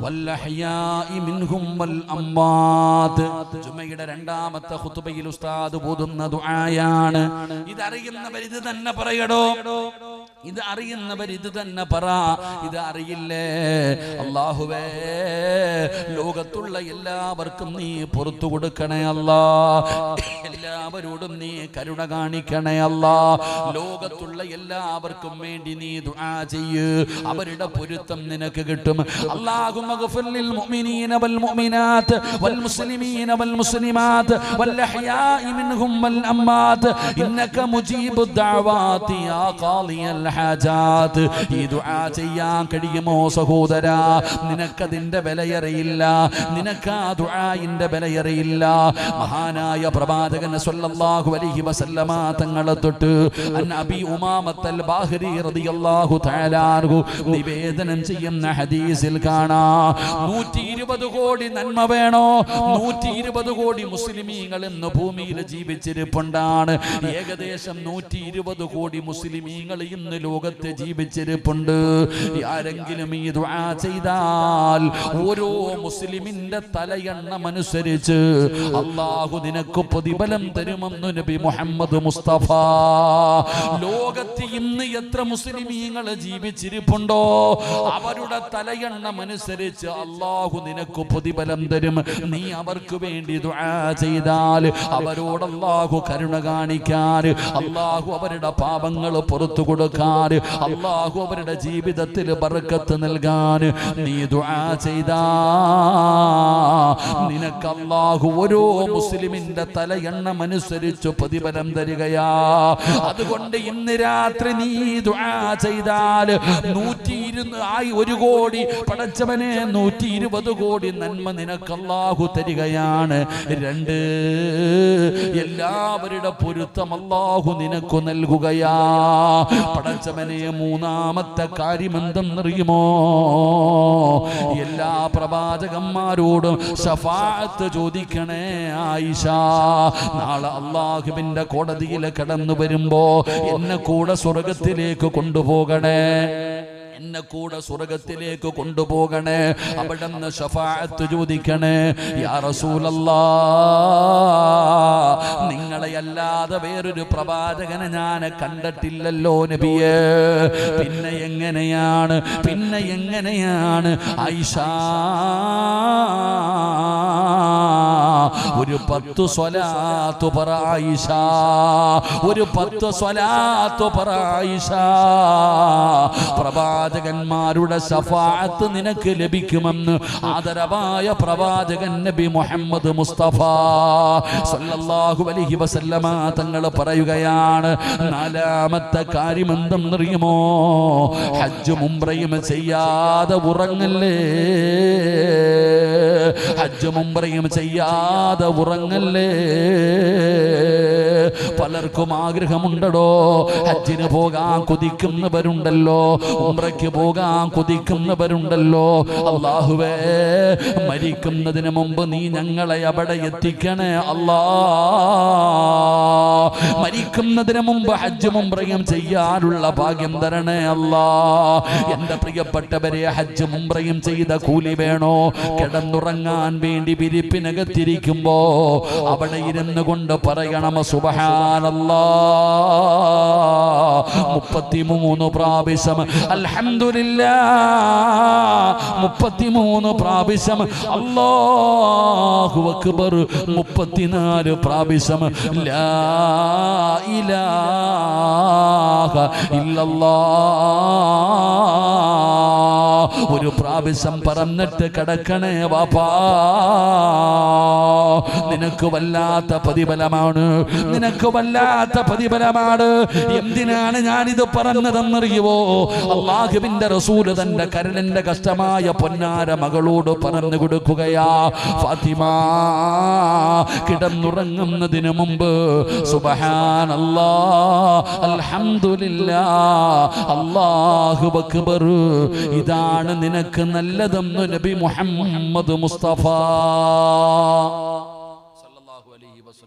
والأحياء منهم والأموات. ജുമയുടെ 2ാമത്തെ ഖുതുബയിൽ ഉസ്താദ് ഓതുന്ന ദുആയാണ്. ഇത് അറിയുന്നവർ ഇത് തന്നെ പറയടോ. ഇത് അറിയുന്നവർ ഇത് തന്നെ പറ. ഇത് അറിയില്ലേ? അല്ലാഹുവേ, ലോകത്തുള്ള എല്ലാവർക്കും നീ പുറത്തു കൊടുക്കണേ അല്ലാ. എല്ലാവരോടും നീ കരുണ കാണിക്കണേ അല്ലാ. ലോകത്തുള്ള എല്ലാവർക്കും വേണ്ടി നീ ദുആ ചെയ്യ്. അവരുടെ പൊരുത്തം നിനക്ക് കിട്ടും. അല്ലാഹുമ്മ ഗ്ഫിർ ലിൽ മുഅ്മിനീന വൽ മുഅ്മിനാത്ത് വൽ മുസ്ലിമീന വൽ മുസ്ലിമാത്ത് വൽ അഹ്യാഇ മിൻഹും വൽ അമ്മാത്ത് ഇന്നക മുജീബുദ് ദഅവാതി യാ ഖാളിയൽ ഹാജാത്ത്. ഈ ദുആ ചെയ്യാൻ കഴിയുമോ സഹോദരാ? നിനക്കതിന്റെ വിലയറിയില്ല. നിനക്ക് ആ ദുആഇന്റെ വിലയറിയില്ല. മഹാനായ പ്രവാചകൻ സ്വല്ലല്ലാഹു അലൈഹി വസല്ലമ തങ്ങളെ തൊട്ട് അബീ ഉമാമത്തുൽ ബാഹിരി റളിയല്ലാഹു തആല അൻഹു നിവേദനം ചെയ്യുന്ന ഹദീസിൽ കാണാം, 120 കോടി നന്മ വേണോ? 120 കോടി മുസ്ലിമീങ്ങൾ ഇന്ന് ഭൂമിയിൽ ജീവിച്ചിരിപ്പുണ്ടാണ്. ഏകദേശം 120 കോടി മുസ്ലിമീങ്ങൾ ഇന്ന് ലോകത്ത് ജീവിച്ചിരിപ്പുണ്ട്. ആരെങ്കിലും ഈ ദുആ ചെയ്താൽ ഓരോ മുസ്ലിമിന്റെ തലയെണ്ണമനുസരിച്ച് അല്ലാഹു നിനക്ക് പ്രതിഫലം തരുമെന്ന് നബി മുഹമ്മദ് മുസ്തഫ. ലോകത്ത് ഇന്ന് എത്ര മുസ്ലിമീങ്ങൾ ജീവിച്ചിരിപ്പുണ്ടോ അവരുടെ തലയെണ്ണമനുസരിച്ച് അല്ലാഹു നിനക്ക് പ്രതിഫലം തരും. നീ അവർക്ക് വേണ്ടി ദുആ ചെയ്താൽ അവരോട് അല്ലാഹു കരുണ കാണിക്കാൻ, അല്ലാഹു അവരുടെ പാപങ്ങൾ പുറത്തു കൊടുക്കാൻ, അല്ലാഹു അവരുടെ ജീവിതത്തിൽ ബർക്കത്ത് നൽകാൻ നീ ദുആ ചെയ്താ നിനക്ക് അല്ലാഹു ഓരോ മുസ്ലിമിന്റെ തലയെണ്ണ എണ്ണമനുസരിച്ചു പ്രതിഫലം തരികയാ. അതുകൊണ്ട് ഇന്ന് രാത്രി നീ ദുആ ചെയ്താൽ 120 കോടി പടച്ചവനെ 120 കോടി നന്മ നിനക്ക് അല്ലാഹു തരികയാണ്. 2 എല്ലാവരുടെ പൊരുത്തം അല്ലാഹു നിനക്ക് നൽകുകയാ. പടച്ചവനെ മൂന്നാമത്തെ കാര്യം എന്തെന്നറിയുമോ? എല്ലാ പ്രവാചകന്മാരോടും ശഫാഅത്ത് ചോദിക്കണേ ആയിഷ. നാളെ അല്ലാഹുവിന്റെ കോടതിയിൽ കടന്നു വരുമ്പോ എന്നെ കൂടെ സ്വർഗത്തിലേക്ക് കൊണ്ടുപോകണേ, എന്നെ കൂടെ സ്വർഗത്തിലേക്ക് കൊണ്ടുപോകണേ. അവിടുന്ന് ശഫാഅത്ത് ചോദിക്കണേ. യാ റസൂലല്ലാഹ്, നിങ്ങളെ അല്ലാതെ വേറൊരു പ്രവാചകനെ ഞാൻ കണ്ടിട്ടില്ലല്ലോ നബിയേ. പിന്നെ എങ്ങനെയാണ് ആയിഷ ഒരു 10 സ്വലാത്ത് പറ ആയിഷ, ഒരു 10 സ്വലാത്ത് പറ ആയിഷ. പ്രവാചകന്മാരുടെ ശഫാഅത്ത് നിനക്ക് ലഭിക്കുമെന്ന് ആദരവായ പ്രവാചകൻ നബി മുഹമ്മദ് മുസ്തഫ സല്ലല്ലാഹു അലൈഹി വസല്ലമ തങ്ങൾ പറയുകയാണ്. 4ാമത്തെ കാര്യം എന്തെന്നറിയുമോ? ഹജ്ജും ഉംറയും ചെയ്യാതെ ഉറങ്ങല്ലേ, ഹജ്ജും ഉംറയും ചെയ്യാതെ ഉറങ്ങല്ലേ. പലർക്കും ആഗ്രഹമുണ്ടോ? ഹജ്ജിന് പോകാൻ കൊതിക്കുന്നവരുണ്ടല്ലോ, ഉംറയ്ക്ക് പോകാൻ കൊതിക്കുന്നവരുണ്ടല്ലോ. അല്ലാഹുവേ, മരിക്കുന്നതിന് മുമ്പ് നീ ഞങ്ങളെ അവിടെ എത്തിക്കണേ അല്ലാ. മരിക്കുന്നതിന് മുമ്പ് ഹജ്ജും ഉംറയും ചെയ്യാനുള്ള ഭാഗ്യം തരണേ അല്ലാ. എന്റെ പ്രിയപ്പെട്ടവരെ, ഹജ്ജും ഉംറയും ചെയ്ത കൂലി വേണോ? കിടന്നുറങ്ങാൻ വേണ്ടി വിരിപ്പിനകത്തിരിക്കുമ്പോ അവിടെ ഇരുന്ന് കൊണ്ട് പറയണം സുബ്ഹാനല്ലാഹ് 33 പ്രാവശ്യം, അൽഹംദുലില്ലാഹ് 33 പ്രാവശ്യം, അല്ലാഹു അക്ബർ 34 പ്രാവശ്യം, ലാ ഇലാഹ ഇല്ലല്ലാഹ് ഒരു പ്രാവശ്യം പറഞ്ഞിട്ട് കിടക്കണേ വാപ്പാ. നിനക്ക് വല്ലാത്ത പ്രതിഫലമാണ്, നിനക്ക് വല്ലാത്ത പ്രതിഫലമാണ്. എന്തിനാണ് ഞാനിത് പറഞ്ഞതെന്നറിയുവോ? അല്ലാഹുവിന്റെ റസൂല് തന്റെ കരളിന്റെ കഷ്ടമായ പൊന്നാര മകളോട് പറഞ്ഞു കൊടുക്കുകയാ. ഫാത്തിമ കിടന്നുറങ്ങുന്നതിന് മുമ്പ് സുബ്ഹാനല്ലാഹ്, അൽഹംദുലില്ലാഹ്, അല്ലാഹു അക്ബർ, ഇതാണ് നിനക്ക് നല്ലതെന്ന് നബി മുഹമ്മദ് മുസ്തഫ